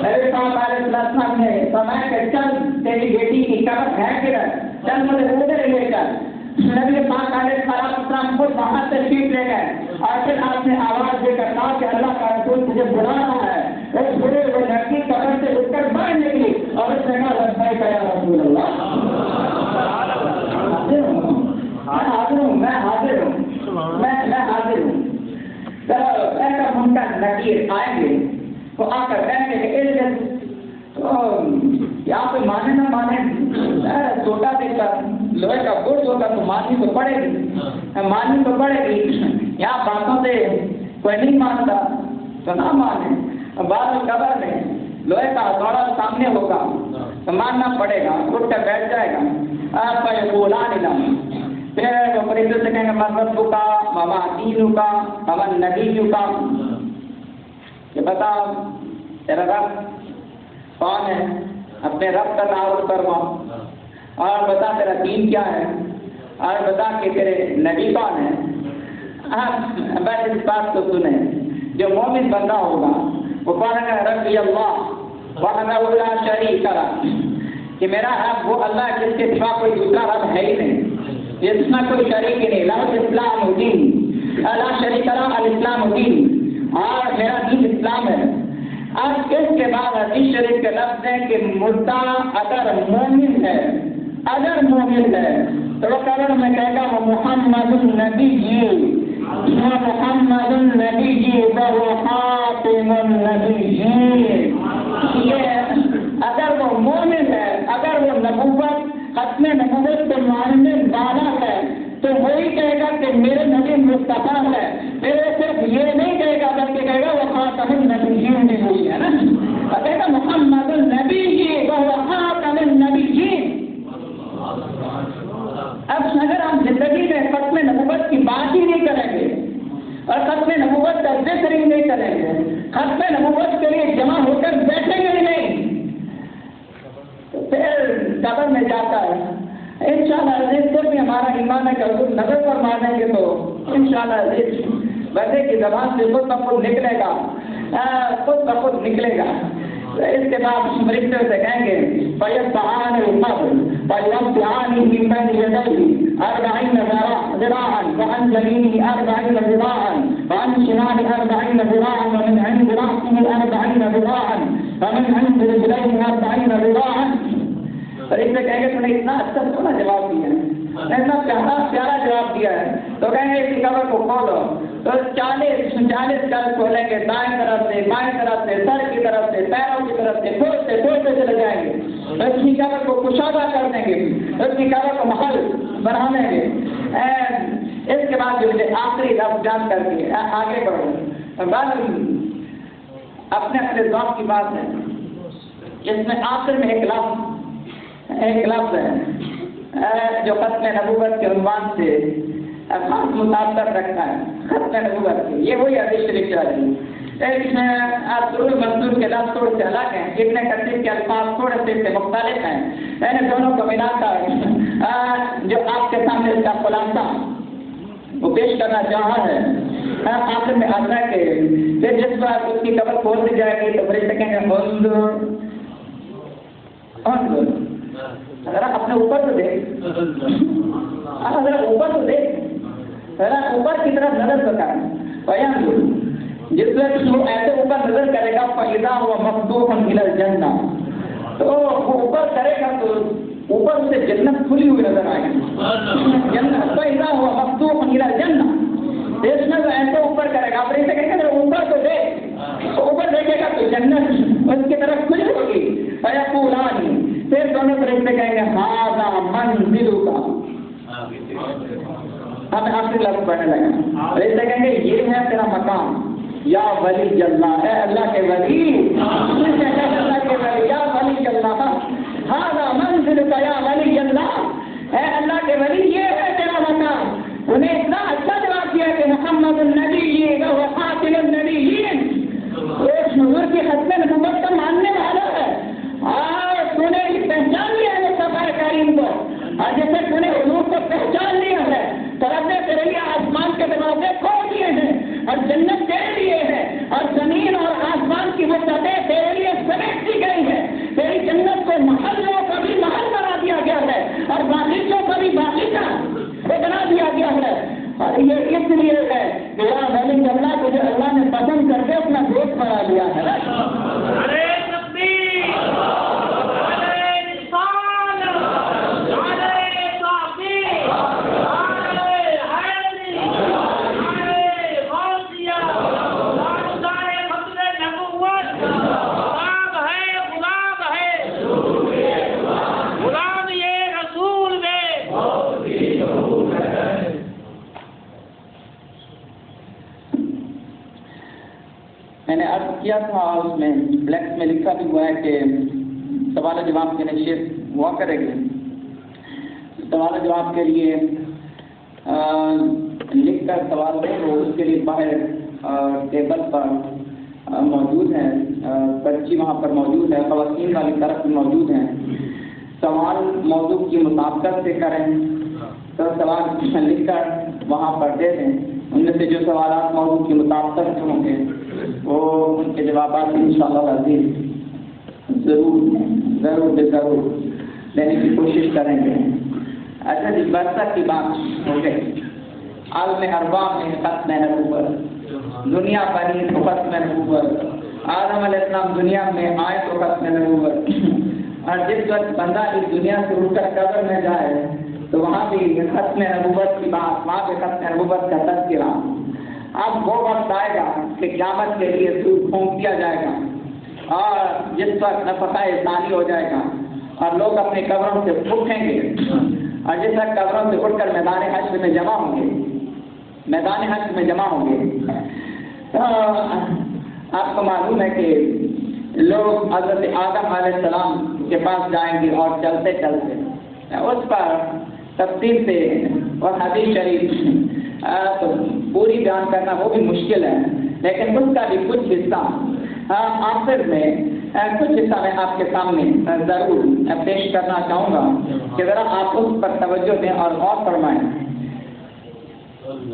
نبی صاحب علیہ السلام نے فرمایا کہ چل تیری بیٹی کی قبر ہے کدھر، چل مجھے ادھر لے کر. نبی پاک علیہ السلام خود وہاں تشریف لے گئے اور پھر آپ نے آواز دے کر کہا کہ اللہ کا رسول مجھے بلا رہا ہے. اس بڑے وہ لڑکی قبر سے اٹھ کر باہر نکلی اور اس نے کہا لبیک یا رسول اللہ، حاضر ہوں، میں حاضر ہوں، میں حاضر ہوں. ایسا منکر نکیر آئیں گے تو آ کر کہیں گے کہ یہاں پہ مانے نہ مانے، چھوٹا دیکھا لوہے کا گرز ہوگا تو ماننی تو پڑے گی، ماننی تو پڑے گی. یہاں باتوں سے کوئی نہیں مانتا تو نہ مانے. بعد قبر میں لوہے کا ہتھوڑا سامنے ہوگا تو ماننا پڑے گا، اٹھ کر بیٹھ جائے گا. فیقولان لہما، پھر وہ فرشتے سے کہیں گے من ربک وما دینک ومن نبیک، کہ بتا تیرا رب کون ہے، اپنے رب کا تعارف کروا، اور بتا تیرا دین کیا ہے، اور بتا کہ تیرے نبی کون ہے. بس اس بات کو سنیں، جو مومن بندہ ہوگا وہ کہے گا ربی اللہ وحدہ لا شریک لہ، کہ میرا رب وہ اللہ جس کے سوا کوئی دوسرا رب ہے ہی نہیں، جس میں کوئی شریک ہی نہیں. لا الاسلام دین، لا شریک لہ الاسلام دین، اور میرا دین اسلام ہے. اب اس کے بعد حدیث شریف کے لفظ ہے کہ مردہ اگر مومن ہے، اگر مومن ہے تو وہ قبر میں کہے گا وہ محمد النبی جی، محمد النبی جی وہ خاتم النبی جی. یہ اگر وہ مومن ہے، اگر وہ نبوت ختم نبوت کو ماننے والا ہے تو وہی کہے گا کہ میرے نبی مصطفیٰ ہے. پھر وہ صرف یہ نہیں کہے گا بلکہ کہے گا وہ خاتم النبیین بھی ہوئی ہے نا، کہے گا محمد النبی جی وہ خاتم النبیین. اب اگر ہم زندگی میں ختم نبوت کی بات ہی نہیں کریں گے اور ختم نبوت کا ذکر ہی نہیں کریں گے، ختم نبوت کے لیے جمع ہو کر بیٹھیں گے نہیں، تو پھر قبر میں جاتا ہے. انشاءاللہ عزیز پھر بھی ہمارا ایمان ہے کہ حضور نظر پر مانیں گے تو انشاءاللہ عزیز بندے کی زبان سے خود بخود نکلے گا، خود بخود نکلے گا. اس کے بعد فرشتے سے کہیں گے فیصبحان القبر فیمسحان من بین یدیہ 40 ذراعا وعن یمینہ 40 ذراعا وعن شمالہ 40 ذراعا ومن عند رأسہ 40 ذراعا ومن عند رجلہ 40 ذراعا. فرشتے کہیں گے تو نے اتنا اچھا سونا جواب دیا ہے، اتنا پیارا جواب دیا ہے. تو کہیں گے اس قبر کو کھولو تو 40 قبر کھولیں گے، دائیں طرف سے، بائیں طرف سے، سر کی طرف سے، پیروں کی طرف سے، کھولتے چلے جائیں گے. اس کی قبر کو کشادہ کر دیں گے، اس کی قبر کو محل بنا دیں گے. اس کے بعد جو آخری لفظ جان کر کے آگے بڑھو. بس اپنے ذوق کی بات ہے، اس میں آخر میں ایک لفظ ہے جو ختم نبوت کے عنوان سے خاص مطابقت رکھتا ہے. ختم نبوت کی یہ وہی حدیث شریف چل رہی ہے. اس میں ضرور منظور کے لفظ تھوڑے سے الگ ہیں، ابن کثیر کے الفاظ تھوڑے سے مختلف ہیں. میں نے دونوں کو ملا کر جو آپ کے سامنے اس کا خلاصہ وہ پیش کرنا چاہا ہے. آخر میں آتا ہے کہ پھر جس بار اس کی قبر کھول دی جائے گی تو فرشتے کہیں گے ذرا اپنے اوپر تو دیکھ، ذرا اوپر تو دیکھ، ذرا اوپر کی طرف نظر تو کر. جس وقت وہ ایسے اوپر نظر کرے گا فَإِذَا هُوَ مَفْتُوحٌ إِلَى الْجَنَّةِ، تو وہ اوپر کرے گا تو اوپر سے جنت کھلی ہوئی نظر آئے گی. جنت فَإِذَا هُوَ مَفْتُوحٌ إِلَى الْجَنَّةِ، دیش میں وہ ایسے اوپر کرے گا. آپ ایسے کہیں گے اوپر تو دیکھ، اوپر دیکھے گا تو جنت اس کی طرف کھلی ہوگی. فَيَقُولَانِ، پھر دونوں فرشتے کہیں گے هَذَا مَنزِلُكَ. ہمیں آخری لفظ پڑھنے لگا. فرشتے کہیں گے یہ ہے تیرا مقام یا ولی اللہ، ہے اللہ کے ولی، اللہ کے ولی یا ولی اللہ. هَذَا مَنزِلُكَ یا ولی اللہ، ہے اللہ کے ولی یہ ہے تیرا مقام. انہیں اتنا اچھا جواب دیا کہ محمد النبی و خاتم النبیین، ایک حضور کی ختم نبوت کا ماننے والا ہے. اور تو نے پہچان لیا ہے مصطفیٰ کریم کو، اور جیسے تو نے حضور کو پہچان لیا ہے تو رب نے تیرے لیے آسمان کے دروازے کھول دیے ہیں اور جنت تیرے لیے ہے، اور زمین اور آسمان کی وہ سطح تیرے لیے سمیٹ دی گئی ہے. تیری جنت کو محلوں کا بھی محل بنا دیا گیا ہے اور باغیچوں کا بھی باغیچہ بنا دیا گیا ہے. اور یہ اس لیے ہے کہ ولی اللہ تجھے اللہ نے پسند کر کے اپنا دوست بنا لیا ہے. میں نے عرض کیا تھا، اس میں بلیکس میں لکھا بھی ہوا ہے کہ سوال و جواب کے لیے شیف ہوا کرے گی. سوال و جواب کے لیے لکھ کر سوال دیں وہ اس کے لیے باہر ٹیبل پر موجود ہے، پرچی وہاں پر موجود ہے، خواتین والی طرف موجود ہیں. سوال موضوع کی مطابقت سے کریں تو سوال لکھ کر وہاں پر دے دیں. ان میں سے جو سوالات موضوع کی مطابقت سے ہوں گے وہ ان کے جوابات انشاءاللہ العزیز ضرور دینے کی کوشش کریں گے. اچھا جی، برسہ کی بات ہو گئی. عالم ارواح میں ختم نبوت، دنیا بنی تو ختم نبوت، آدم علیہ السلام دنیا میں آئے تو ختم نبوت. اور جس وقت بندہ اس دنیا سے اٹھ کر قبر میں جائے تو وہاں بھی ختم نبوت کی بات، وہاں پہ ختم نبوت کا تذکرہ. اب وہ وقت آئے گا کہ قیامت کے لیے سور پھونک دیا جائے گا اور جس وقت نفخہ ثانی ہو جائے گا اور لوگ اپنی قبروں سے اٹھیں گے اور جس وقت قبروں سے اٹھ کر میدان حشر میں جمع ہوں گے، تو آپ کو معلوم ہے کہ لوگ حضرت آدم علیہ السلام کے پاس جائیں گے اور چلتے چلتے اس پر تفصیل سے اور حدیث شریف تو پوری بیان کرنا وہ بھی مشکل ہے، لیکن اس کا بھی کچھ حصہ آخر میں کچھ حصہ میں آپ کے سامنے ضرور پیش کرنا چاہوں گا کہ ذرا آپ اس پر توجہ دیں اور غور فرمائیں.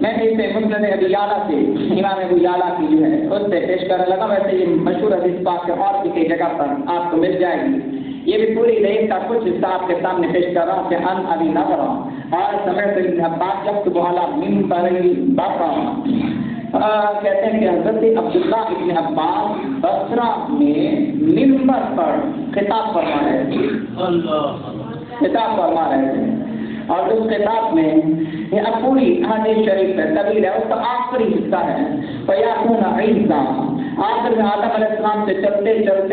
میں اسے مسند ابی یعلا سے، امام ابو یعلا کی جو ہے اس سے پیش کرنے لگا. ویسے یہ مشہور حدیث پاک کے اور بھی کئی جگہ پر آپ کو مل جائے گی. یہ بھی پوری نہیں کا کچھ حصہ آپ کے سامنے پیش کر رہا ہوں کہ ان ابی نظرہ اور سمعت ابن عباس یکتب علی منبر البصرہ، کہتے ہیں کہ حضرت عبداللہ ابن عباس بصرہ میں منبر پر خطاب فرما رہے تھے. اور اس خطاب میں یہ پوری حدیث شریف ہے، طویل ہے، اس کا آخری حصہ ہے. فیاکون عیسیٰ، آخر میں آدم علیہ السلام سے چلتے حضرت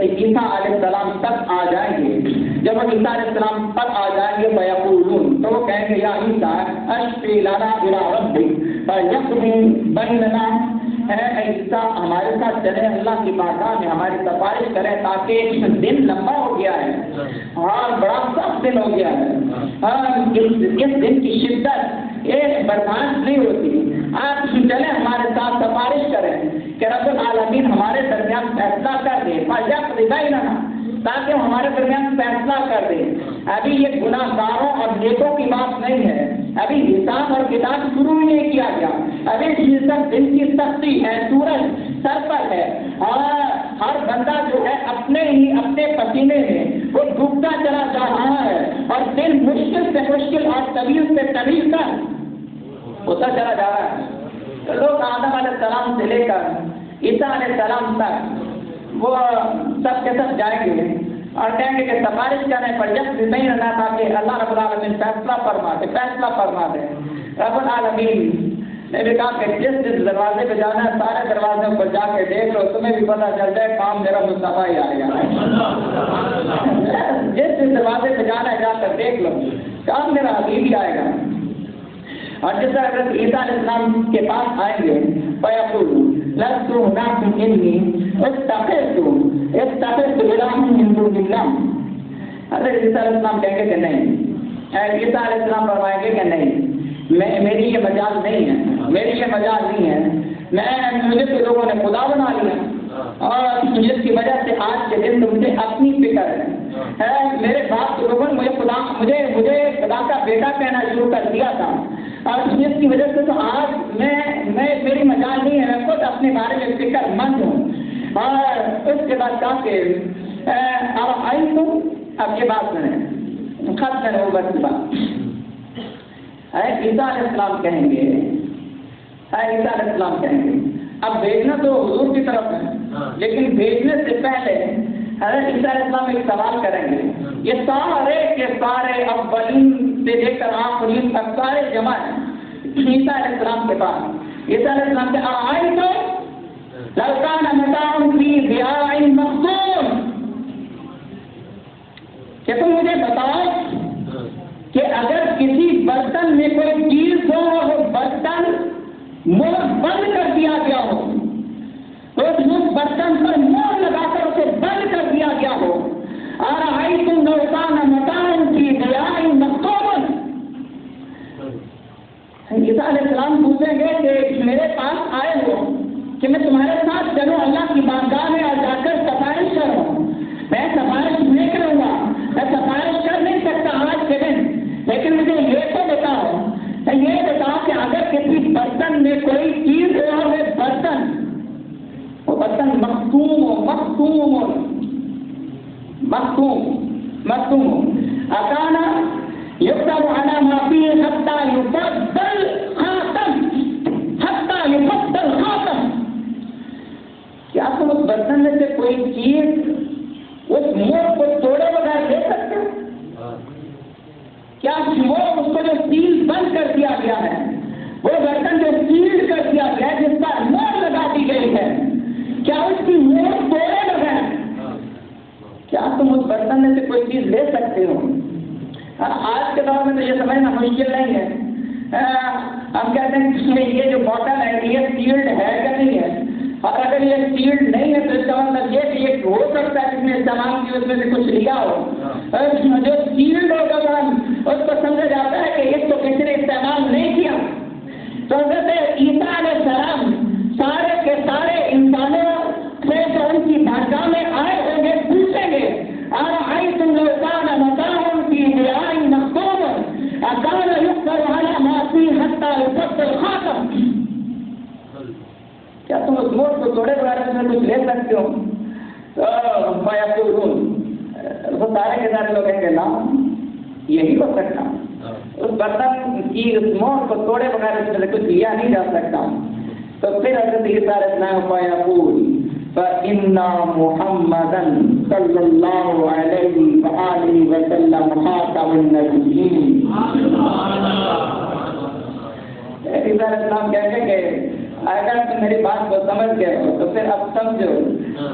عیسیٰ علیہ السلام تک آ جائیں گے. جب وہ عیسیٰ علیہ السلام تک آ جائیں گے فیقولون، تو وہ کہیں گے یا عیسیٰ اشفی لنا الی ربک فیقضی بیننا، اے عیسیٰ ہمارے ساتھ چلے اللہ کی بارگاہ میں ہماری سفارش کریں تاکہ دن لمبا ہو گیا ہے اور بڑا سخت دن ہو گیا ہے. اس دن کی شدت ایک برداشت نہیں ہوتی. آپ چلے ہمارے ساتھ سفارش کریں کہ رب العالمین ہمارے درمیان فیصلہ کر دے، فیقضی بیننا، تاکہ ہمارے درمیان فیصلہ کر دے. ابھی یہ گناہ گاروں اور نیکوں کی بات نہیں ہے، ابھی حساب اور کتاب شروع ہی نہیں کیا گیا. ابھی جس دن کی سختی ہے, سورج سر پر ہے, اور ہر بندہ جو ہے اپنے پسینے میں وہ ڈوبتا چلا جا رہا ہے, اور دن مشکل سے مشکل اور طویل سے طویل تک ہوتا چلا جا رہا ہے. تو لوگ آدم علیہ السلام سے لے کر عیسیٰ علیہ السلام تک وہ سب کے سب جائیں گے اور کہیں گے کہ سفارش کرنے پر جب بھی نہیں رہنا تھا کہ اللہ رب العالمین فیصلہ فرما دے. رب العالمین نے بھی کہا کہ جس دروازے پہ جانا ہے سارے دروازوں پر جا کے دیکھ لو, تمہیں بھی پتہ چل جائے کام میرا مصطفیٰ ہی آئے گا. جس دروازے پہ جانا ہے جا کر دیکھ لو, کام میرا حبیب ہی آئے گا. اور جس طرح حضرت عیسیٰ علیہ السلام کے پاس آئیں گے فَيَقُولُ لَسْتُ هُنَاكُمْ إِنِّي اتَّخِذْتُ إِلَٰهًا مِّن دُونِ اللَّهِ. حضرت عیسیٰ علیہ السلام کہیں گے کہ نہیں. عیسیٰ علیہ السلام فرمائیں گے کہ نہیں, میری یہ مجال نہیں ہے, مجھے تو لوگوں نے خدا بنا لیا, اور جس کی وجہ سے آج کے دن مجھے اپنی فکر ہے. میرے باپ کے لوگوں نے مجھے خدا کا بیٹا کہنا شروع کر دیا تھا, اور جس کی وجہ سے تو آج میری مجال نہیں ہے, میں خود اپنے بارے میں فکر مند ہوں. اور اس کے بعد کہا کہ اب یہ بات سنیں, خط میں نبوت کی بات. عیسیٰ علیہ السلام کہیں گے اب بھیجنا تو حضور کی طرف ہے, لیکن بھیجنے سے پہلے حضرت عیسیٰ علیہ السلام ایک سوال کریں گے. یہ سارے کے سارے اولین سے لے کر آخرین تک سارے جمع ہیں عیسیٰ علیہ السلام کے پاس. عیسیٰ علیہ السلام کے آئے تو لَوْ مَتَاعٌ فِي ضِيَاءٍ مَخْزُونٍ, کہ تم مجھے بتاؤ کہ اگر کسی برتن میں کوئی چیز ہو اور وہ برتن مور بند کر دیا گیا ہو, تو اس برتن پر مور لگا کر اسے بند کر دیا گیا ہو, أَرَأَيْتُمْ لَوْ كَانَ مَتَاعٌ فِي ضِيَاءٍ مَخْزُونٍ. عیسیٰ علیہ السلام پوچھیں گے کہ میرے پاس آئے ہو کہ میں تمہارے ساتھ چلوں اللہ کی بارگاہ میں اور جا کر سفارش کروں. میں سفارش نہیں کروں گا, میں سفارش کر نہیں سکتا آج کے دن, لیکن مجھے یہ تو بتاؤ کہ اگر کسی برتن میں کوئی چیز ہو اور وہ برتن مختوم ہو, اکانا یکتب علی ما فیہ حتی یفضل خاتم. کیا تم اس برتن میں سے کوئی چیز اس مور کو توڑے بغیر لے سکتے ہو؟ کیا وہ اس کو جو سیل بند کر دیا گیا ہے, وہ برتن جو سیل کر دیا گیا ہے, جس پر مور لگا دی گئی ہے, کیا اس کی مور توڑے بغیر کیا تم اس برتن میں سے کوئی چیز لے سکتے ہو؟ آج کے دور میں تو یہ سمجھنا مشکل نہیں ہے. ہم کہتے ہیں کہ یہ جو بوٹل ہے یہ سیلڈ ہے کہ نہیں ہے, اور اگر یہ سیلڈ نہیں ہے تو اس کا مطلب یہ کہ یہ ہو سکتا ہے جس نے استعمال کی اس میں سے کچھ لیا ہو. جو سیلڈ ہوگا اس کو سمجھا جاتا ہے کہ اس کو کسی نے استعمال نہیں کیا. تو حضرت عیسیٰ علیہ السلام سارے کے سارے انسانوں سے جو ان کی بھارگاہ میں آئے ہوں گے پوچھیں گے أَرَأَيْتُمْ لَوْ كَانَ مَتَاعٌ فِي ضِيَاءٍ مَخْزُونٍ أَكَانَ يُكْثَرُ عَلَى مَا فِيهِ حَتَّى يُفَضَّلَ خَاتَمٌ. کیا تم اس مور کو توڑے بغیر اس میں کچھ لے سکتے ہو؟ تو سارے کے سارے لوگ کہیں گے نا, یہی ہو سکتا. اس برتن کی اس مور کو توڑے بغیر اس میں کچھ لیا نہیں جا سکتا. تو پھر حضرت عیسیٰ علیہ السلام فَيَقُولُ فَإِنَّ مُحَمَّدًا صلی اللہ علیہ وآلہ وسلم خاتم النبیین. عیسیٰ علیہ السلام کہتے ہیں کہ اگر تم میری بات کو سمجھ گئے ہو تو پھر اب سمجھو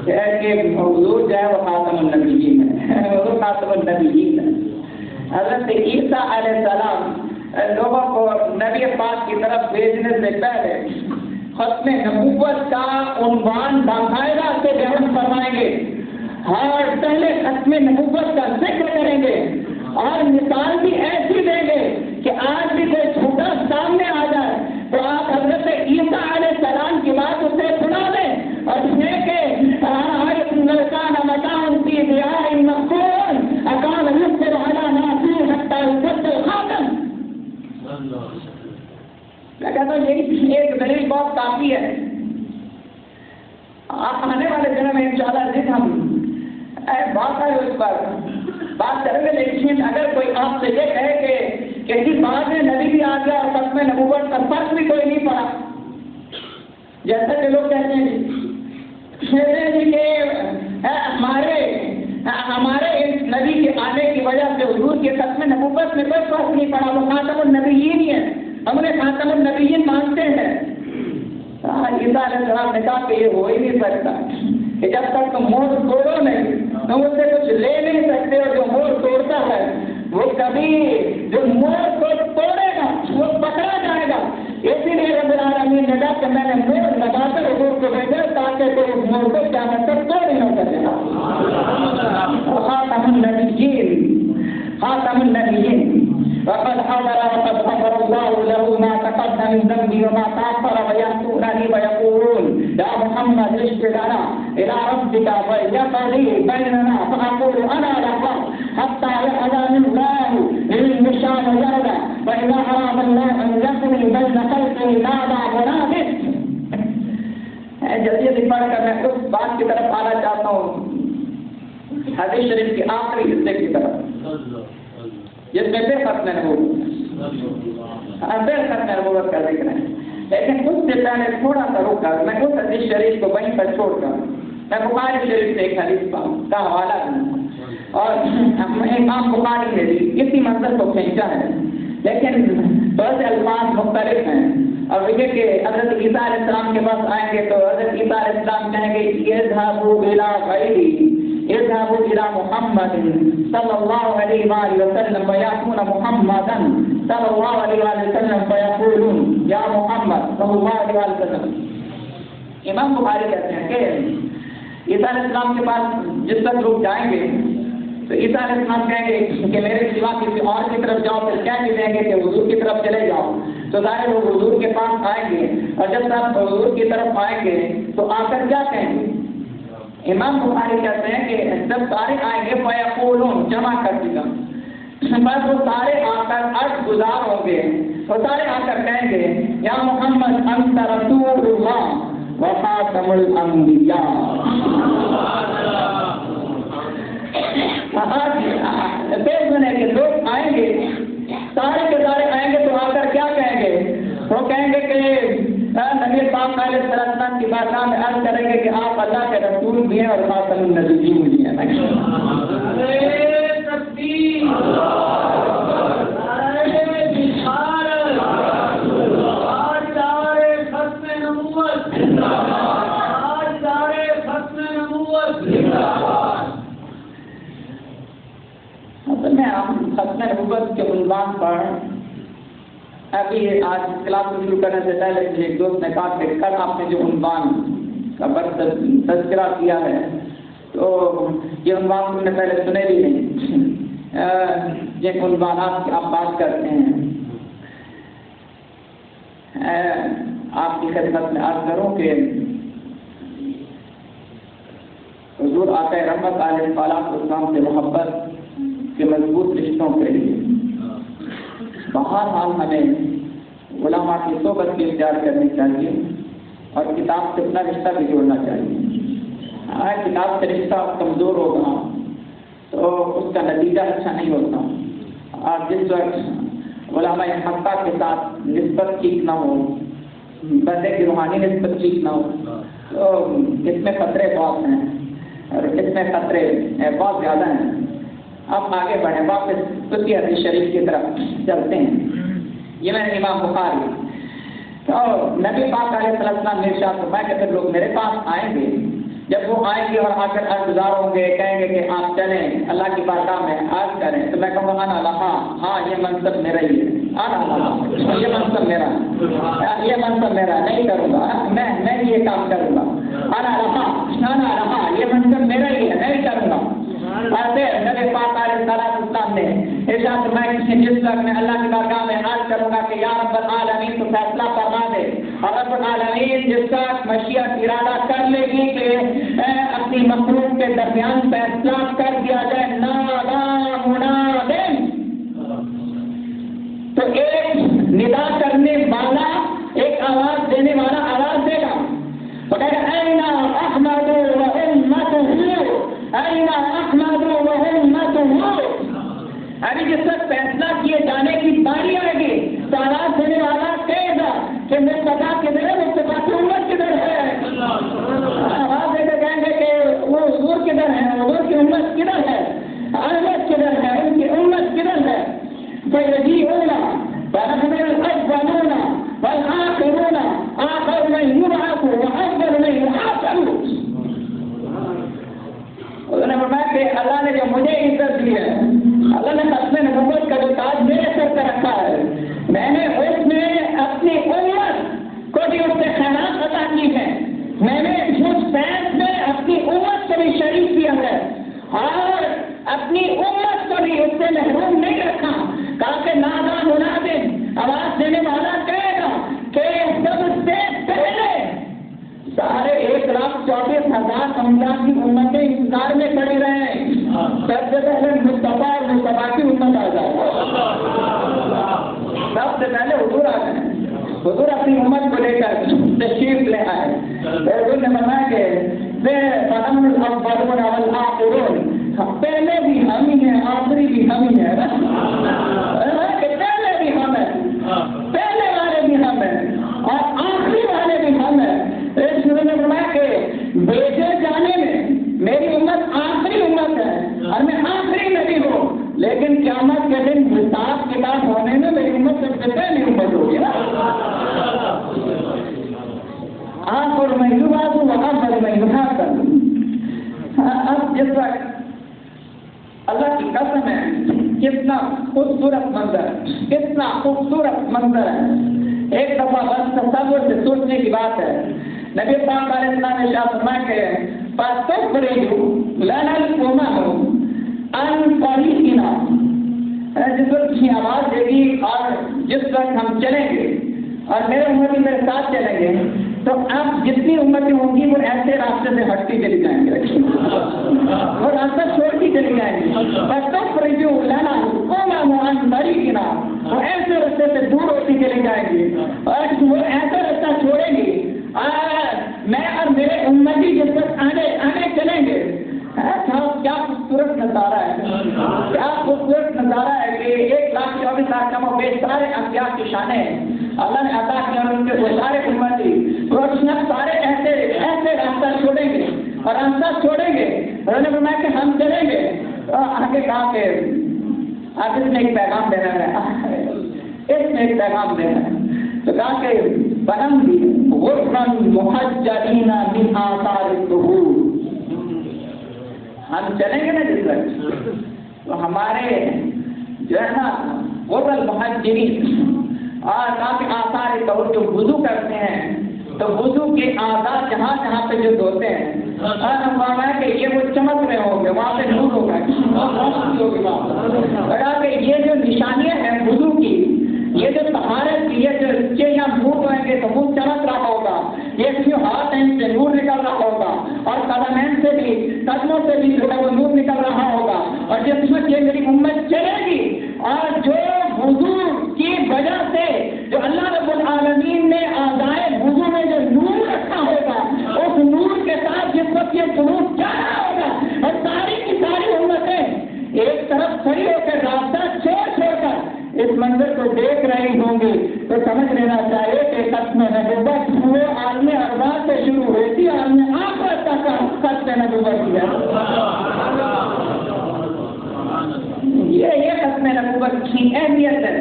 کہ حضور جو ہے وہ خاتم النبیین ہے, حضور خاتم النبیین ہے. حضرت عیسیٰ علیہ السلام لوگوں کو نبی پاک کی طرف بھیجنے سے پہلے ختم نبوت کا عنوان باقاعدہ سے بیان فرمائیں گے, اور پہلے ختم نبوت کا ذکر کریں گے, اور مثال بھی ایسی دیں گے کہ آج بھی کوئی چھوٹا سامنے آ جائے تو آپ حضرت عیسیٰ علیہ السلام کی بات اسے سنا دیں اور یہ کہ کہتا ہوں یہی ایک دلیل بہت کافی ہے. آنے والے دنوں میں انشاءاللہ ضد ہم بات ہے اس پر بات کریں گے. لیکن اگر کوئی آپ سے یہ کہے کہ جس بعد میں نبی بھی آ گیا اور ختم نبوت کا فرق بھی کوئی نہیں پڑا, جیسا کہ لوگ کہتے ہیں کہ ہمارے اس نبی کے آنے کی وجہ سے حضور کے ختم نبوت میں کوئی فرق نہیں پڑا, وہ خاتم النبیین ہی ہے, ہم انہیں خاتم النبیین مانتے ہیں. عیسیٰ علیہ السلام نے کہا کہ یہ ہو ہی نہیں سکتا کہ جب تک تم مور توڑو نہیں تم اس سے کچھ لے نہیں سکتے, اور جو مور توڑتا ہے وہ کبھی جو مور کو توڑے گا وہ پکڑا جائے گا. اسی لیے رب العالمین نے کہا کہ میں نے مور لگا کر حضور کو بھیجا تاکہ کوئی اس مور کو قیامت تک توڑ نہ سکے. خاتم النبیین وقد حضر وقد غفر الله له ما تقدم من ذنبه وما تأخر ويأتونني ويقولون يا محمد اشفع لنا إلى ربك فيقضي بيننا فأقول أنا لله حتى يأذن الله للمشاة يرضى وإذا أراد الله أن يقضي بين خلقه نادى مناد. جلدی جلدی پڑھ کر میں اس بات کی طرف آنا چاہتا ہوں حدیث شریف کے آخری حصے کی طرف جس میں بے ختم نبوت کا ذکر ہے. لیکن اس سے پہلے تھوڑا سا رک کر میں اس حدیث شریف کو وہیں پر چھوڑ کر میں بخاری شریف سے ایک حدیث کا حوالہ دوں, اور امام بخاری نے بھی اسی منظر کو کھینچا ہے, لیکن بہت سے الفاظ مختلف ہیں. اور یہ کہ حضرت عیسیٰ علیہ السلام کے پاس آئیں گے تو حضرت عیسیٰ علیہ السلام کہیں گے اذهبوا الى غیری اذهبوا الى محمد صلی اللہ علیہ وآلہ وسلم ویأتون محمدا صلی اللہ علیہ وآلہ وسلم فیقولون یا محمد صلی اللہ علیہ وآلہ وسلم. امام بخاری کہتے ہیں کہ عیسیٰ علیہ السلام کے پاس جس تک لوگ جائیں گے تو عیسیٰ علیہ السلام کہیں گے کہ میرے سوا کسی اور کی طرف جاؤ, پھر کیا کہیں گے کہ حضور کی طرف چلے جاؤ. تو ظاہر لوگ حضور کے پاس آئیں گے, اور جب تک حضور کی طرف آئیں گے تو آ کر کیا کہیں گے. امام بخاری کہتے ہیں کہ جب سارے آئیں گے فیقولون جمع کر دیا بس وہ سارے آ کر عرض گزار ہوں گے, وہ سارے آ کر کہیں گے یا محمد انت رسول اللہ وخاتم الانبیاء. کہ لوگ آئیں گے سارے کے سارے آئیں گے تو آ کر کیا کہیں گے, وہ کہیں گے کہ نبی پاک علیہ السلام کی بارگاہ میں عرض کریں گے کہ آپ اللہ کے رسول بھی ہیں اور خاتم النبیین بھی ہیں. ختم نبوت کے عنوان پر ابھی آج کلاس کو شروع کرنے سے پہلے مجھے ایک دوست نے کہا کہ کل آپ نے جو عنوان کا تذکرہ کیا ہے تو یہ عنوان تم نے پہلے سنے بھی نہیں. جن عنوانات کی آپ بات کرتے ہیں آپ کی خدمت میں عرض کروں کہ حضور آقا رحمت علیہ السلام سے محبت کے مضبوط رشتوں کے لیے بہرحال ہمیں علماء کی صحبت کی اختیار کرنی چاہیے اور کتاب سے اپنا رشتہ بھی جوڑنا چاہیے. اگر کتاب سے رشتہ کمزور ہوگا تو اس کا نتیجہ اچھا نہیں ہوتا, اور جس وقت علماء حقہ کے ساتھ نسبت ٹھیک نہ ہو, بندے کی روحانی نسبت ٹھیک نہ ہو, تو اس میں خطرے بہت ہیں اور اس میں خطرے بہت زیادہ ہیں. اب آگے بڑھیں, واپس اسی حدیث شریف کی طرف چلتے ہیں. یہ میں نے امام بخاری تو نبی پاک علیہ السلام نے ارشاد فرمایا کہ پھر لوگ میرے پاس آئیں گے, جب وہ آئیں گے اور آ کر عرض گزار ہوں گے, کہیں گے کہ آپ چلیں اللہ کی بارگاہ میں عرض کریں, تو میں کہوں گا انا لہا, ہاں یہ منصب میرا ہی ہے, انا لہا یہ منصب میرا, یہ منصب میرا نہیں کروں گا, میں یہ کام کروں گا, انا لہا یہ منصب میرا ہی ہے, نہیں کروں گا. نبی پاک علیہ السلام نے ارشاد فرمایا کہ جس وقت میں اللہ کی بارگاہ میں عرض کروں گا کہ یا رب العالمین تو فیصلہ فرما دے, اور رب العالمین جس وقت مشیت ارادہ کر لے گی کہ اپنی مخلوق کے درمیان فیصلہ کر دیا جائے, نادا منادن, تو ایک ندا کرنے والا آواز دینے والا آواز دے گا، وہ کہے گا اینا احمد و امتہ، اینا احمد و امتہ۔ ابھی جس وقت فیصلہ کیے جانے کی باری آئے گی تو آواز دینے والا کہے گا کہ مصطفیٰ کدھر ہے، مصطفیٰ کی امت کدھر ہے؟ آواز دے کے کہیں گے کہ وہ حضور کدھر ہے، حضور کی امت کدھر ہے، احمد کدھر ہے، ان کی امت کدھر ہے؟ فَيَجِيئُونَ فَنَحْنُ الْأَوَّلُونَ وَالْآخِرُونَ آخَرُ مَن يُبْعَثُ وَأَوَّلُ مَن يُحَاسَبُ۔ انہوں نے فرمایا کہ اللہ نے جو مجھے عزت دی ہے، اللہ نے ختم نبوت کا جو تاج میرے سر پہ رکھا ہے، میں نے اس میں اپنی امت کو بھی اس سے خیرات عطا کی ہے، میں نے اس فیض میں اپنی امت کو بھی شریک کیا ہے اور اپنی امت کو بھی اس سے محروم نہیں رکھا۔ کہا کہ نادا منادن، آواز دینے والا کہے گا کہ سب سے پہلے سارے 1,24,000 انبیاء کی امتیں انتظار میں کھڑی رہیں، سب سے پہلے مصطفیٰ اور مصطفیٰ کی امت آ جائے، سب سے پہلے حضور آ جائیں، حضور اپنی امت کو لے کر تشریف لے آئے۔ حضور نے فرمایا کہ فَنَحْنُ الْأَوَّلُونَ وَالْآخِرُونَ، پہلے بھی ہم ہی ہیں، آخری بھی ہم ہی ہیں، پہلے بھی ہم ہیں، پہلے والے بھی ہم ہیں اور آخری والے بھی ہم ہیں۔ اس نے فرمایا کہ بھیجے جانے میں میری امت آخری امت ہے اور میں آخری نبی ہوں، لیکن قیامت کے دن حساب کتاب ہونے میں میری امت سب سے پہلی امت ہوگی نا۔ آخر میں یبعث وآخر میں یحاسب۔ اب جس وقت اللہ کی قسم ہے، کتنا خوبصورت منظر، کتنا خوبصورت منظر ہے۔ ایک دفعہ بس تصور سے سوچنے کی بات ہے، نبی پاک علیہ السلام نے ارشاد فرمایا کہ فَاسْتَغْفِرُوا لَنَا الْأُمَمُ عَنْ طَرِيقِنَا، جس وقت کی آواز دے گی اور جس وقت ہم چلیں گے اور میرے امتی میرے ساتھ چلیں گے تو اب جتنی امتیں ہوں گی وہ ایسے راستے سے ہٹتی چلی جائیں گے، وہ راستہ چھوڑتی چلی جائیں گی، فَاسْتَغْفِرُوا لَنَا الْأُمَمُ عَنْ طَرِيقِنَا، وہ ایسے راستے سے دور ہوتی چلی جائیں گی اور وہ ایسا راستہ چھوڑیں گی میں اور میرے امتی جس وقت آنے چلیں گے۔ کیا خوبصورت نظارہ ہے، کیا خوبصورت نظارہ ہے کہ 1,24,000 کم و بیش سارے انبیاء کی شانیں اللہ نے عطا کیا اور ان کے وہ سارے امتی روشن سارے ایسے راستہ چھوڑیں گے اور راستہ چھوڑیں گے۔ انہوں نے فرمایا کہ ہم چلیں گے، آگے کہا کہ آج اس نے ایک پیغام دینا ہے، اس نے ایک پیغام دینا ہے، تو کہا کہ بنم بھی غرفاً محجلین من آثار الظہور، ہم چلیں گے نا جس وقت تو ہمارے جو ہے نا غرفاً محجلین اور کافی آثار الظہور جو وضو کرتے ہیں تو وضو کے اعضاء جہاں جہاں پہ جو دھوتے ہیں اور ہم فرمایا کہ یہ وہ چمک رہے ہوں گے، وہاں پہ نور ہوگا، ہوگی وہاں کہ یہ جو نشانیاں ہیں وضو کی، یہ جو طہارت کی، یہ جو یہاں منہ دھوئیں گے تو منہ چمک رہا ہوگا، یہ جو ہاتھ ہیں سے نور نکل رہا ہوگا اور قدمین سے بھی، قدموں سے بھی جو ہے وہ نور نکل رہا ہوگا، اور جس میں یہ میری امت چلے گی اور جو وضو کی وجہ سے جو اللہ رب العالمین نے اعضائے وضو میں جو نور رکھا ہوگا اس نور کے ساتھ جس وقت یہ جلوس جا رہا ہوگا اور ساری کی ساری امتیں ایک طرف کھڑی ہو کر راستہ چھوڑ کر اس منظر کو دیکھ رہی ہوں گی تو سمجھ لینا چاہیے کہ ختم نبوت وہ عالم ارواح سے شروع ہوئی تھی، عالم آخرت تک ختم نبوت کیا، یہ ختم نبوت کی اہمیت ہے،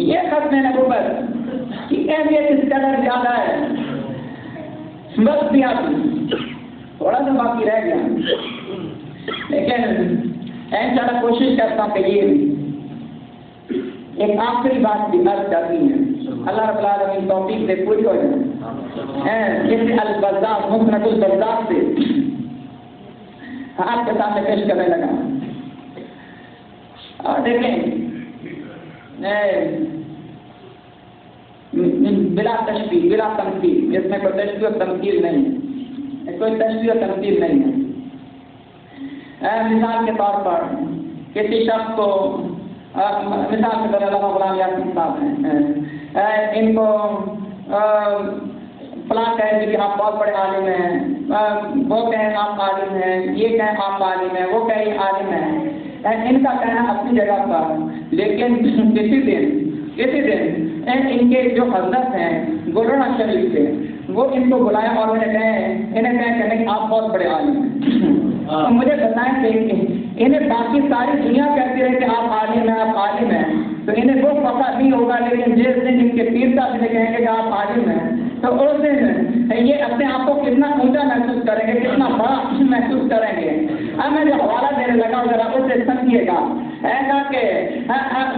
یہ ختم نبوت کی اہمیت اس قدر زیادہ ہے۔ بس بھی آپ تھوڑا سا باقی رہ گیا، لیکن انشاءاللہ کوشش کرتا ہوں کہ یہ ایک آخری بات بھی عرض کرنی ہے، اللہ رب العالمین توفیق سے پوری ہو جائے۔ جیسے البزاز مسند البزاز سے آپ کے سامنے پیش کرنے لگا، اور دیکھیں بلا تشبیہ بلا تمثیل، اس میں کوئی تشبیہ اور تمثیل نہیں ہے، کوئی تشبیہ اور تمثیل نہیں ہے۔ مثال کے طور پر کسی شخص کو مثال کے طور پر علامہ غلام یاسین صاحب ہیں، ان کو فلاں کہیں کہ آپ بہت بڑے عالم ہیں، وہ کہیں آپ عالم ہیں، یہ کہیں آپ عالم ہیں، وہ کہیں عالم ہیں، ان کا کہنا اپنی جگہ پر، لیکن کسی دن ان کے جو حضرت ہیں گولڑا شریف سے وہ ان کو بلایا اور انہیں کہیں کہ نہیں آپ بہت بڑے عالم ہیں۔ تو مجھے بتائیں کہ انہیں باقی ساری دنیا کہتی رہے کہ آپ عالم ہیں آپ عالم ہیں، تو انہیں وہ پتہ نہیں ہوگا، لیکن جس دن ان کے پیر صاحب سے کہیں گے کہ آپ عالم ہیں تو اس دن یہ اپنے آپ کو کتنا اونچا محسوس کریں گے، کتنا بڑا محسوس کریں گے۔ اب میں جو حوالہ دینے لگا ہوں ذرا اسے سمجھیے گا۔ ایسا کہ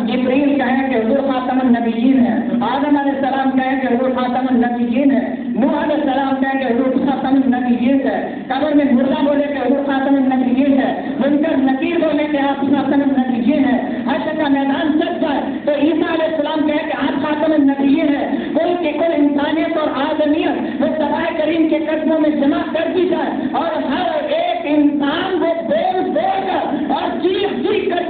جبریل کہیں کہ حضور خاتم النبیین ہے، آدم علیہ السلام کہیں کہ حضور خاتم النبیین ہے، نوح علیہ السلام کہیں کہ حضور خاتم النبیین ہے، قبر میں مردہ بولے کہ حضور خاتم النبیین ہے، منکر نکیر بولے کہ آپ خاتم النبیین ہے، حشر کا میدان سچ جائے تو عیسیٰ علیہ السلام کہے کہ آپ خاتم النبیین ہے، کوئی انسانیت اور آدمیت وہ سرائے کریم کے قدموں میں جمع کر دی جائے اور ہر ایک انسان وہ بول کر اور چیخ کر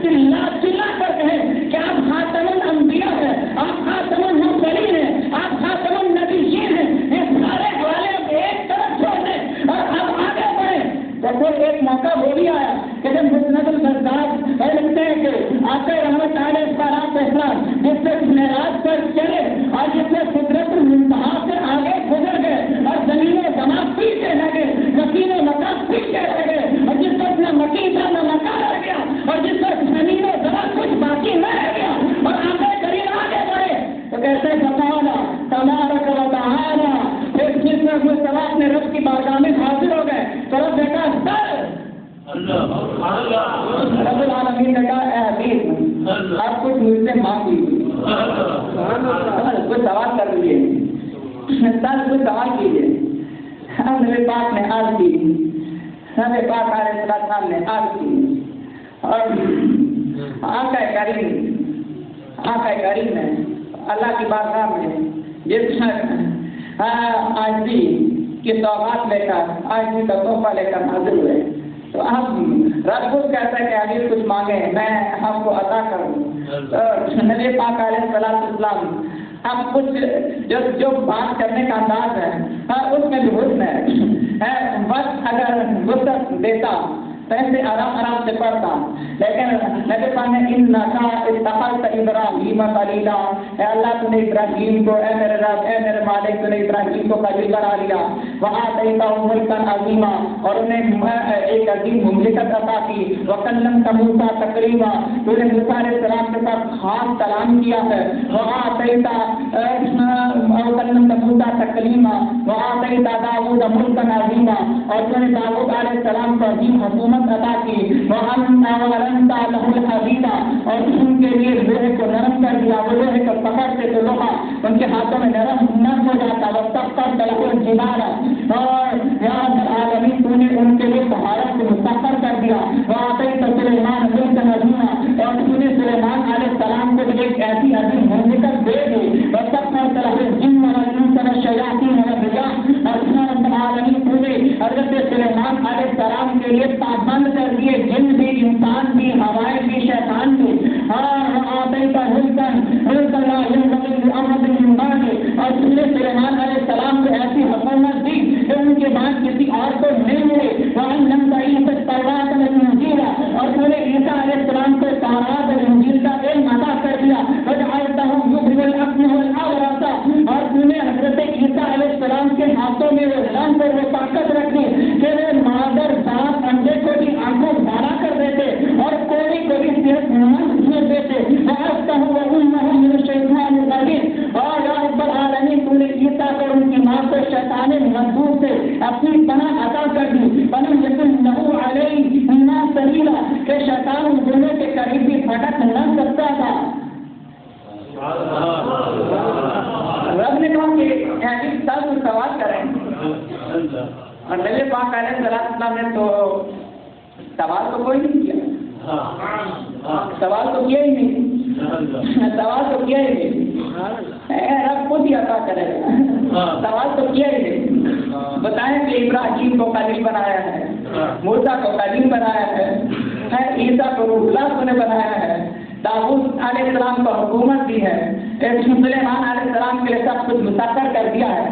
چلا کر کہے کہ آپ خاتم الانبیاء ہیں، آپ خاتم المرسلین ہیں، آپ خاتم النبیین ہیں۔ یہ سارے حوالے ایک طرف چھوڑ دیں اور اب آگے بڑھیں۔ تو کوئی ایک موقع وہ بھی آیا کہ جب مسند الفرداد لکھتے ہیں کہ آقا رحمت علیہ السلام جس سے معراج پر چلے اور جس سے سدرت المنتہا سے آگے گزر گئے اور زمین و زمان پیچھے لگے، مکین و مکان پیچھے رہ گئے، اور جس وقت نہ مکین تھا نہ مکان رہ گیا، اور جس وقت زمین و زمان کچھ باقی نہ رہ گیا اور آگے قریب آگے بڑھے تو کیسے بتانا تبارک و تعالی پھر جس میں وہ سب اپنے رب کی بارگاہ میں حاضر ہو گئے تو رب نے کہا سر رب العالمین نے کہا اے حبیب آپ کچھ مجھ سے مانگ لیجیے، کوئی سوال کر لیجیے، سر کوئی سوال کیجیے۔ میرے پاک نے عرض کی، میرے پاک علیہ السلام نے عرض کی اور آقا کریم ہے اللہ کی بارگاہ میں جس آجزی کی سوغات لے کر آجزی کا تحفہ لے کر حاضر ہوئے تو ہم رب خود کہتا ہے کہ حبیب کچھ مانگے میں ہم کو عطا کروں۔ تو نبی پاک علیہ السلام اب کچھ جو بات کرنے کا انداز ہے اس میں بھی حسن ہے، وقت اگر وسعت دیتا ایسے آرام سے پڑھتا، لیکن نبی پاک نے انکا اتخذت ابراہیم خلیلا، اے اللہ تو نے ابراہیم کو، اے میرے رب اے میرے مالک تو نے ابراہیم کو خلیل بنا لیا، وآتیتہ ملکا عظیما اور انہیں ایک عظیم مملکت عطا کی، وکلمت موسیٰ تکلیما تو نے موسیٰ علیہ السلام کے ساتھ خاص کلام کیا ہے، وآتیتہ وکلمت موسیٰ تکلیما وآتیتہ داؤد ملکا عظیما اور تو نے داؤد علیہ السلام کو عظیم حکومت عطا کی، وَأَنْتَ لَهُ الْحَدِيدَ اور ان کے لیے لوہے کو نرم کر دیا، وہ لوہے کو پکڑتے تو لوہا ان کے ہاتھوں میں نرم ہو جاتا، وَسَخَّرْتَ لَهُ الْجِبَالَ اور یا العالمین تو نے ان کے لیے پہاڑوں کو مسخر کر دیا، وَآتَيْتَ سُلَيْمَانَ مُلْكًا عَظِيمًا اور تو نے سلیمان علیہ السلام کو ایک ایسی عظیم مملکت دے دی، وَسَخَّرْتَ لَهُ الْجِنَّ وَالْإِنسَ وَالشَّيَاطِينَ وَالرِّجَالَ اور رب العالمین تو نے حضرت سلیمان علیہ السلام کے لیے بند کر دیے جن بھی انسان بھی ہوائیں بھی شیطان بھی، اور آتیتہ ملکا لا ينبغي لأحد من بعده اور تم نے سلیمان علیہ السلام کو ایسی حکومت دی کہ ان کے بعد کسی اور کو نہیں ملے، وعلمت عیسی التوراۃ والانجیل اور تم نے عیسیٰ علیہ السلام کو تورات اور انجیل کا علم عطا کر دیا، وجعلتہ یخرج الاکمہ والابرص اور تم نے حضرت عیسیٰ علیہ السلام کے ہاتھوں میں وہ علم اور وہ طاقت رکھی کہ وہ مادر باپ اندھے کو بھی آنکھوں بھارا کر دیتے اور کوئی کو بھی صرف مند چھوڑ دیتے، من الشیطان الرجیم اور یا رب العالمین تو نے عیسیٰ کو ان کی ماں کو شیطان مردود سے اپنی پناہ عطا کر دی، فلم یکن لہ علیہما سبیلا کہ شیطان ان دونوں کے قریب بھی پھٹک نہ سکتا تھا۔ رب نے کہا کہ ایسی سب سوال کریں اور نبی پاک علیہ السلام نے تو سوال تو کوئی نہیں کیا، سوال تو کیا ہی نہیں، سوال تو کیا ہی نہیں، رب خود ہی عطا کرے گا، سوال تو کیا ہی نہیں۔ بتائیں کہ ابراہیم کو خلیل بنایا ہے، موسیٰ کو خلیل بنایا ہے، عیسیٰ کو روح اللہ نے بنایا ہے، داؤد علیہ السلام کو حکومت دی ہے، سلیمان علیہ السلام کے لیے سب کچھ مسخر کر دیا ہے.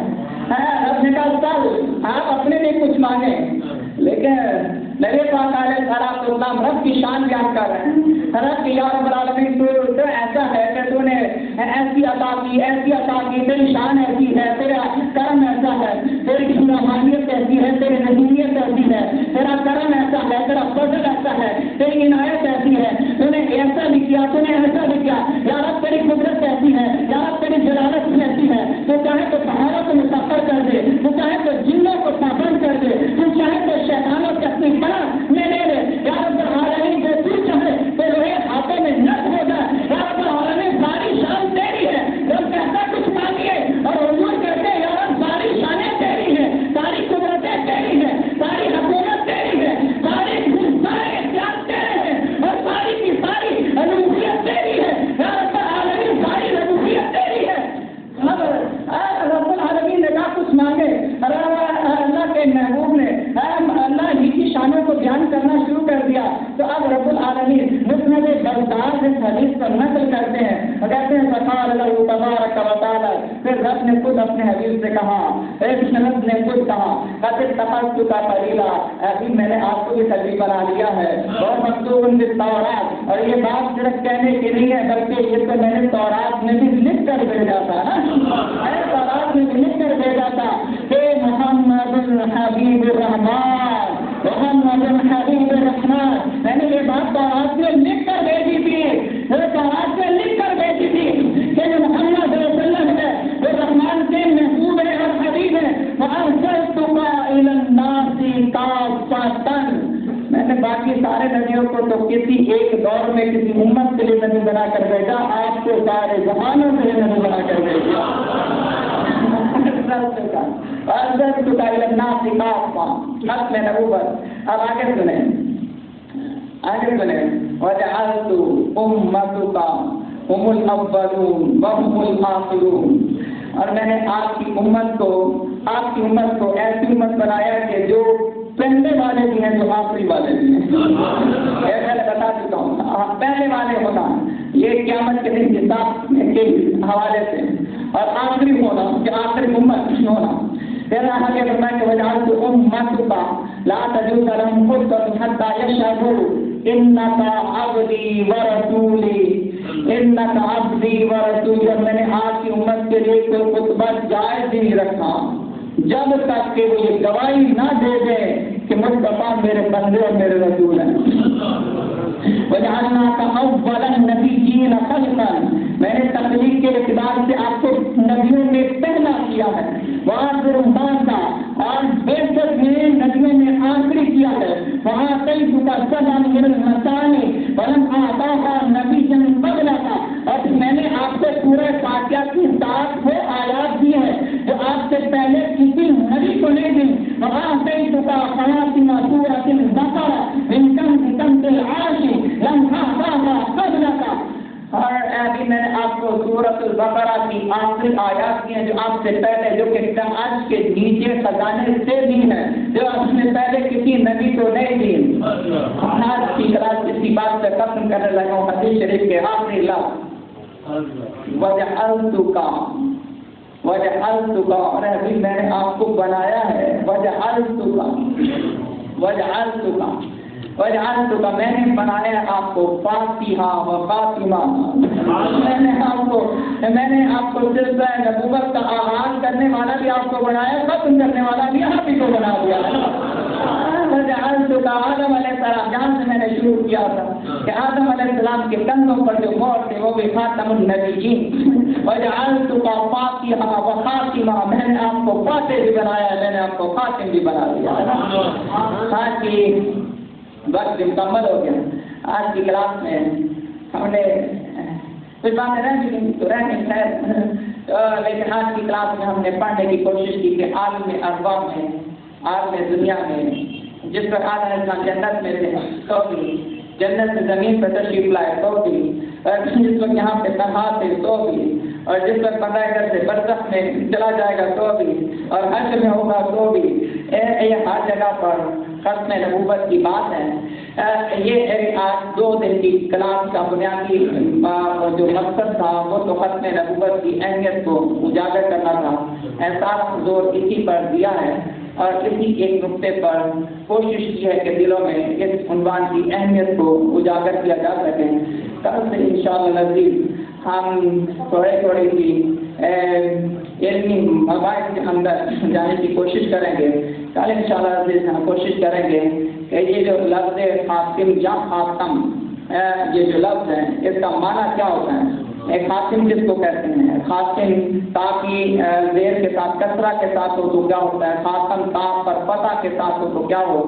رب نے کہا چل آپ اپنے لیے کچھ مانگے، لیکن نبی پاک علیہ السلام رب کی شان بیان کر رہے ہیں. رب کی یا رب العالمین تو ایسا ہے کہ تو نے ایسی عطا کی، تیری شان ایسی ہے، تیرا کرم ایسا ہے، تیری روحانیت ایسی ہے، تیری نبویت ایسی ہے، تیرا کرم ایسا ہے، تیرا فضل ایسا ہے، تیری عنایت ایسی ہے، تو نے ایسا بھی کیا، تو نے ایسا بھی کیا. یا رب تیری قدرت ایسی ہے، یا رب تیری جلالت ایسی ہے، تو چاہے تو پہاڑوں کو مسخر کر دے، تو چاہے تو جنوں کو پابند کر دے، تو چاہے تو شیطانوں سے اپنی پناہ میں لے لے. یا رب العالمین جو تو چاہے تو لوہے ہاتھوں میں نصب ہو جائے. یا رب العالمین ساری شان تیری ہے. رب ایسا کچھ مانگیے اور حضور کہتے ہیں یا رب ساری شانیں تیری ہیں، ساری قدرتیں تیری ہیں، ساری حکومت تیری ہے، سارے اختیار تیرے ہیں، اور ساری کی ساری ربوبیت تیری ہے. یا رب العالمین ساری ربوبیت تیری ہے. رب العالمین نے کہا کچھ مانگے. اللہ کے محبوب نے اللہ ہی کی شانوں کو بیان کرنا شروع کر دیا. تو اب رب العالمین مسند بزدار سے حدیث پر نقل کرتے ہیں اور کہتے ہیں فقال اللہ تبارک و تعالی، پھر رب نے خود اپنے حبیب سے کہا، ایک شخص نے خود کہا قد اتخذت کا خلیلا، ابھی میں نے آپ کو بھی خلیل بنا لیا ہے. اور مکتوب بالتورات، اور یہ بات صرف کہنے کی نہیں ہے بلکہ یہ تو میں نے تورات میں بھی لکھ کر بھیجا تھا نا، تورات میں بھی لکھ کر بھیجا تھا کہ محمد الحبیب الرحمان، محمد الحبیب الرحمان. میں نے یہ بات تورات میں لکھ کر بھیجی تھی، تورات میں لکھ کر بھیجی تھی کہ جو محمد صلی اللہ علیہ وسلم ہے وہ رحمان کے محبوب ہے اور حبیب ہے. وَأَرْسَلْتُكَ إِلَى النَّاسِ كَافَّةً، میں نے باقی سارے نبیوں کو تو کسی ایک دور میں کسی امت کے لیے نبی بنا کر بھیجا، آپ کو سارے زمانوں کے لیے نبی بنا کر بھیجا. حق میں نبوت. اب آگے سنیں وَجَعَلْتُ أُمَّتُكَ هُمُ الْأَوَّلُونَ وَهُمُ الْآخِرُونَ، اور میں نے آپ کی امت کو ایسی امت بنایا کہ جو پہلے والے بھی ہیں جو آخری والے بھی ہیں. پہلے بتا چکا ہوں پہلے والے ہونا یہ قیامت کے دن حساب کے حوالے سے، اور آخری ہونا کہ آخری امت ہونا. پھر آگے فرمایا کہ وجعلت أمتك لا تجوز لهم خطبة حتى يشهدوا إنك عبدي ورسولي، إنك عبدي ورسولي. اور میں نے آپ کی امت کے لیے کوئی خطبہ جائز ہی نہیں رکھا جب تک کہ وہ یہ گواہی نہ دے دیں کہ مصطفیٰ میرے بندے اور میرے رسول ہیں. وَجَعَلْنَاكَ أَوَّلَ النَّبِيِّينَ خَلْقًا، میں نے تخلیق کے اعتبار سے آپ کو نبیوں میں پہلا کیا ہے. وَآخِرُ بَعْثًا، اور بے شک میں نبیوں میں آخری کیا ہے. وَآتَيْتُكَ سَبْعًا مِنَ الْمَثَانِي وَلَمْ أَعْطَهَا نَبِيًّا قَبْلَكَ، اور میں نے آپ کو سورہ فاتحہ کی 7 وہ آیات دی ہے جو آپ سے پہلے کسی نبی کو نہیں دی. وَآتَيْتُكَ خَوَاتِمَ سُورَةِ الْبَقَرَةِ مِنْ كَنزِ الْعَرْشِ لَمْ أَعْطَهَا قَبْلَكَ، اور ابھی میں نے آپ کو سورۃ البقرہ کی آخری آیات دی ہیں جو آپ سے پہلے، جو کہ عرش کے نیچے خزانے سے دی ہیں، جو آپ نے پہلے کسی نبی کو نہیں دی. آج کی کلاس اسی بات سے ختم کرنے لگا ہوں. حدیث شریف کے آخری لفظ وجعلتک، اور ابھی میں نے آپ کو بنایا ہے. وجعلتک میں نے بنایا آپ کو فاتحہ و فاطمہ. میں نے آپ کو سلسلہ نبوت کا آغاز کرنے والا بھی آپ کو بنایا، ختم کرنے والا بھی آپ ہی کو بنا دیا. وجعلتک، آدم علیہ السلام جہاں سے میں نے شروع کیا تھا کہ آدم علیہ السلام کے کندھوں پر جو مہر تھے وہ بھی خاتم النبیین. وجعلتک فاتحہ و خاتمہ، میں نے آپ کو فاتح بھی بنایا، میں نے آپ کو خاتم بھی بنا دیا. تاکہ وقت مکمل ہو گیا. آج کی کلاس میں ہم نے کچھ باتیں رہ گئی خیر، لیکن آج کی کلاس میں ہم نے پڑھنے کی کوشش کی کہ عالم ارواح میں، عالم دنیا میں جس پر آدم علیہ السلام جنت میں تھے تو بھی، جنت سے زمین پر تشریف لائے تو بھی، جس وقت یہاں پہ تنہا تھے تو بھی، اور جس وقت پردہ گھر سے برزخ میں چلا جائے گا تو بھی، اور حشر میں ہوگا تو بھی، یہ ہر جگہ پر ختم نبوت کی بات ہے یہ آج 2 دن کی کلاس کا بنیادی جو مقصد تھا وہ تو ختم نبوت کی اہمیت کو اجاگر کرنا تھا۔ احساس زور اسی پر دیا ہے اور اسی ایک نقطے پر کوشش کی ہے کہ دلوں میں اس عنوان کی اہمیت کو اجاگر کیا جا سکے۔ کل سے انشاءاللہ العزیز ہم تھوڑی سی علمی مباحث کے اندر جانے کی کوشش کریں گے۔ کل انشاءاللہ العزیز ہم کوشش کریں گے کہ یہ جو لفظ خاتم یا خاتم یہ جو لفظ ہے اس کا معنی کیا ہوتا ہے۔ ایک خاتم کس کو کہتے ہیں؟ خاتم تاکہ زیر کے ساتھ کسرہ کے ساتھ ہو تو کیا ہوتا ہے، خاتم تا پر فتح کے ساتھ ہو تو کیا ہو۔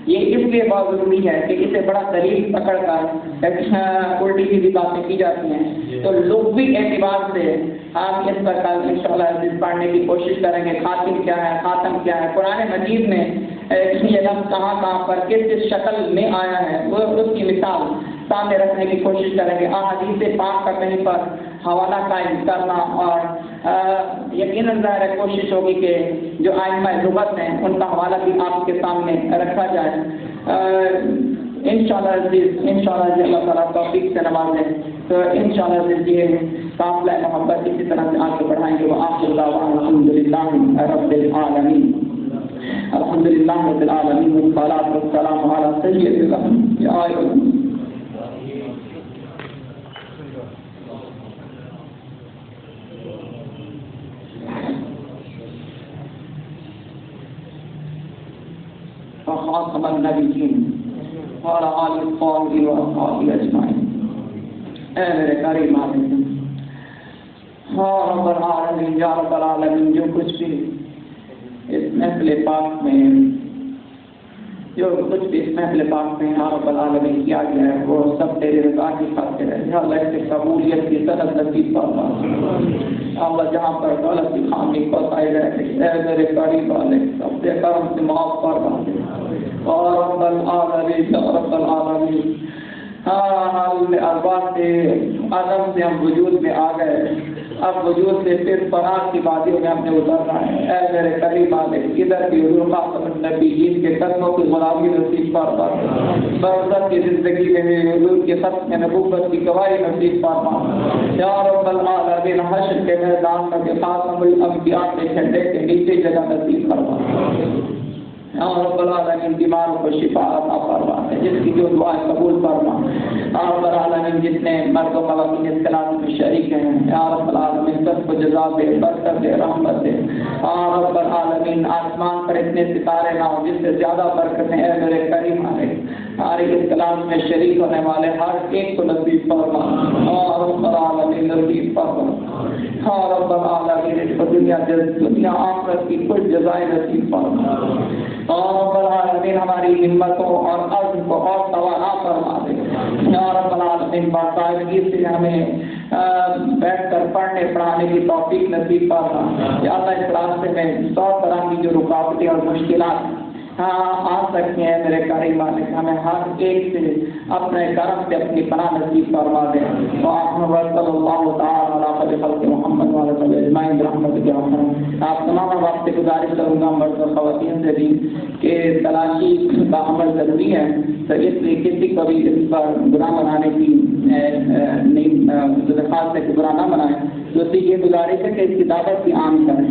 یہ اس لیے بہت ضروری ہے کہ اسے بڑا دلیل پکڑ کر الٹی سیدھی باتیں کی جاتی ہیں، تو لغوی اعتبار سے ہم اس پر کل انشاءاللہ پڑھنے کی کوشش کریں گے۔ خاتم کیا ہے، خاتم کیا ہے، قرآن مجید میں یہ لفظ کہاں پر کس شکل میں آیا ہے وہ اس کی مثال سامنے رکھنے کی کوشش کریں گے۔ احادیث پاک کا کہیں پر حوالہ قائم کرنا اور یقیناً ظاہر ہے کوشش ہوگی کہ جو ائمہ لغت ہیں ان کا حوالہ بھی آپ کے سامنے رکھا جائے۔ انشاءاللہ اللہ تعالیٰ توفیق سے نوازے تو انشاءاللہ یہ قافلہ محبت اسی طرح سے آگے بڑھائیں گے۔ وآخر دعوانا الحمدللہ رب العالمین، الحمدللہ رب العالمین، والصلاۃ والسلام علی سید الانبیاء۔ خاتم النبیین وعلی آلہ الطاہرین واصحابہ اجمعین۔ اے میرے کریم عالم، رب العالمین، یا رب العالمین، جو کچھ بھی اس محفل پاک میں یا رب العالمین کیا گیا ہے وہ سب تیرے رضا کی خاطر ہے۔ یا اللہ اس قبولیت کی سند نصیب فرما۔ اللہ جہاں پر دولت کی خامی کوتاہی رہ گئی اے میرے کریم عالم سب سے کرم سے معاف فرما دے۔ اور رب العالمین، رب العالمین، ارواح سے عدم سے ہم وجود میں آ گئے، اب وجود سے پھر فراغ کی وادیوں میں ہم نے اترنا ہے۔ اے میرے قریب آنے ادھر کی حضور خاتم النبیین کے قدموں کی غلامی نصیب فرما، برزخ کی زندگی میں حضور کے ختم نبوت کی گواہی نصیب فرما۔ یا رب العالمین، حشر کے میدان میں خاتم الانبیاء کے جھنڈے کے نیچے جگہ نصیب فرما۔ یا رب العالمین، بیماروں کو شفا عطا فرما، جس کی جو دعائیں قبول فرما۔ یا رب العالمین، جتنے مرد و خواتین اس کلاس میں شریک ہیں یا رب العالمین سب کو جزا دے، برکت دے، رحمت دے۔ یا رب العالمین، آسمان پر اتنے ستارے نہ ہوں جس سے زیادہ برکت ہے۔ اے میرے کریم علیہ ہمارے اس کلاس میں شریک ہونے والے ہر ایک کو نصیب فرما۔ یا رب العالمین، نصیب فرما۔ یا رب العالمین، اس کو دنیا آخرت کی کچھ جزائیں نصیب فرما۔ اور رب العالمین، ہماری ہمتوں اور عزم کو اور توانا فرما دے۔ یا رب العالمین، باقاعدگی سے ہمیں بیٹھ کر پڑھنے پڑھانے کی توفیق نصیب فرما۔ یا اللہ، اس راستے میں 100 طرح کی جو رکاوٹیں اور مشکلات آ سکتی ہیں میرے کریم مالک، ہمیں ہر ایک سے اپنے کرم سے اپنی پناہ نصیب فرما دے۔ صلی اللہ تعالیٰ علی خیر خلق محمد وعلی آلہ اجمعین برحمتک یا ارحم۔ آپ تمام آپ سے گزارش کروں گا مرد و خواتین سے بھی کہ تلاشی کا عمل ضروری ہے، تو اس لیے کسی کو بھی اس پر گناہ بنانے کی درخواست ہے کہ برا نہ بنائیں، تو اس سے یہ گزارش ہے کہ اس کی دعوت بھی عام کریں۔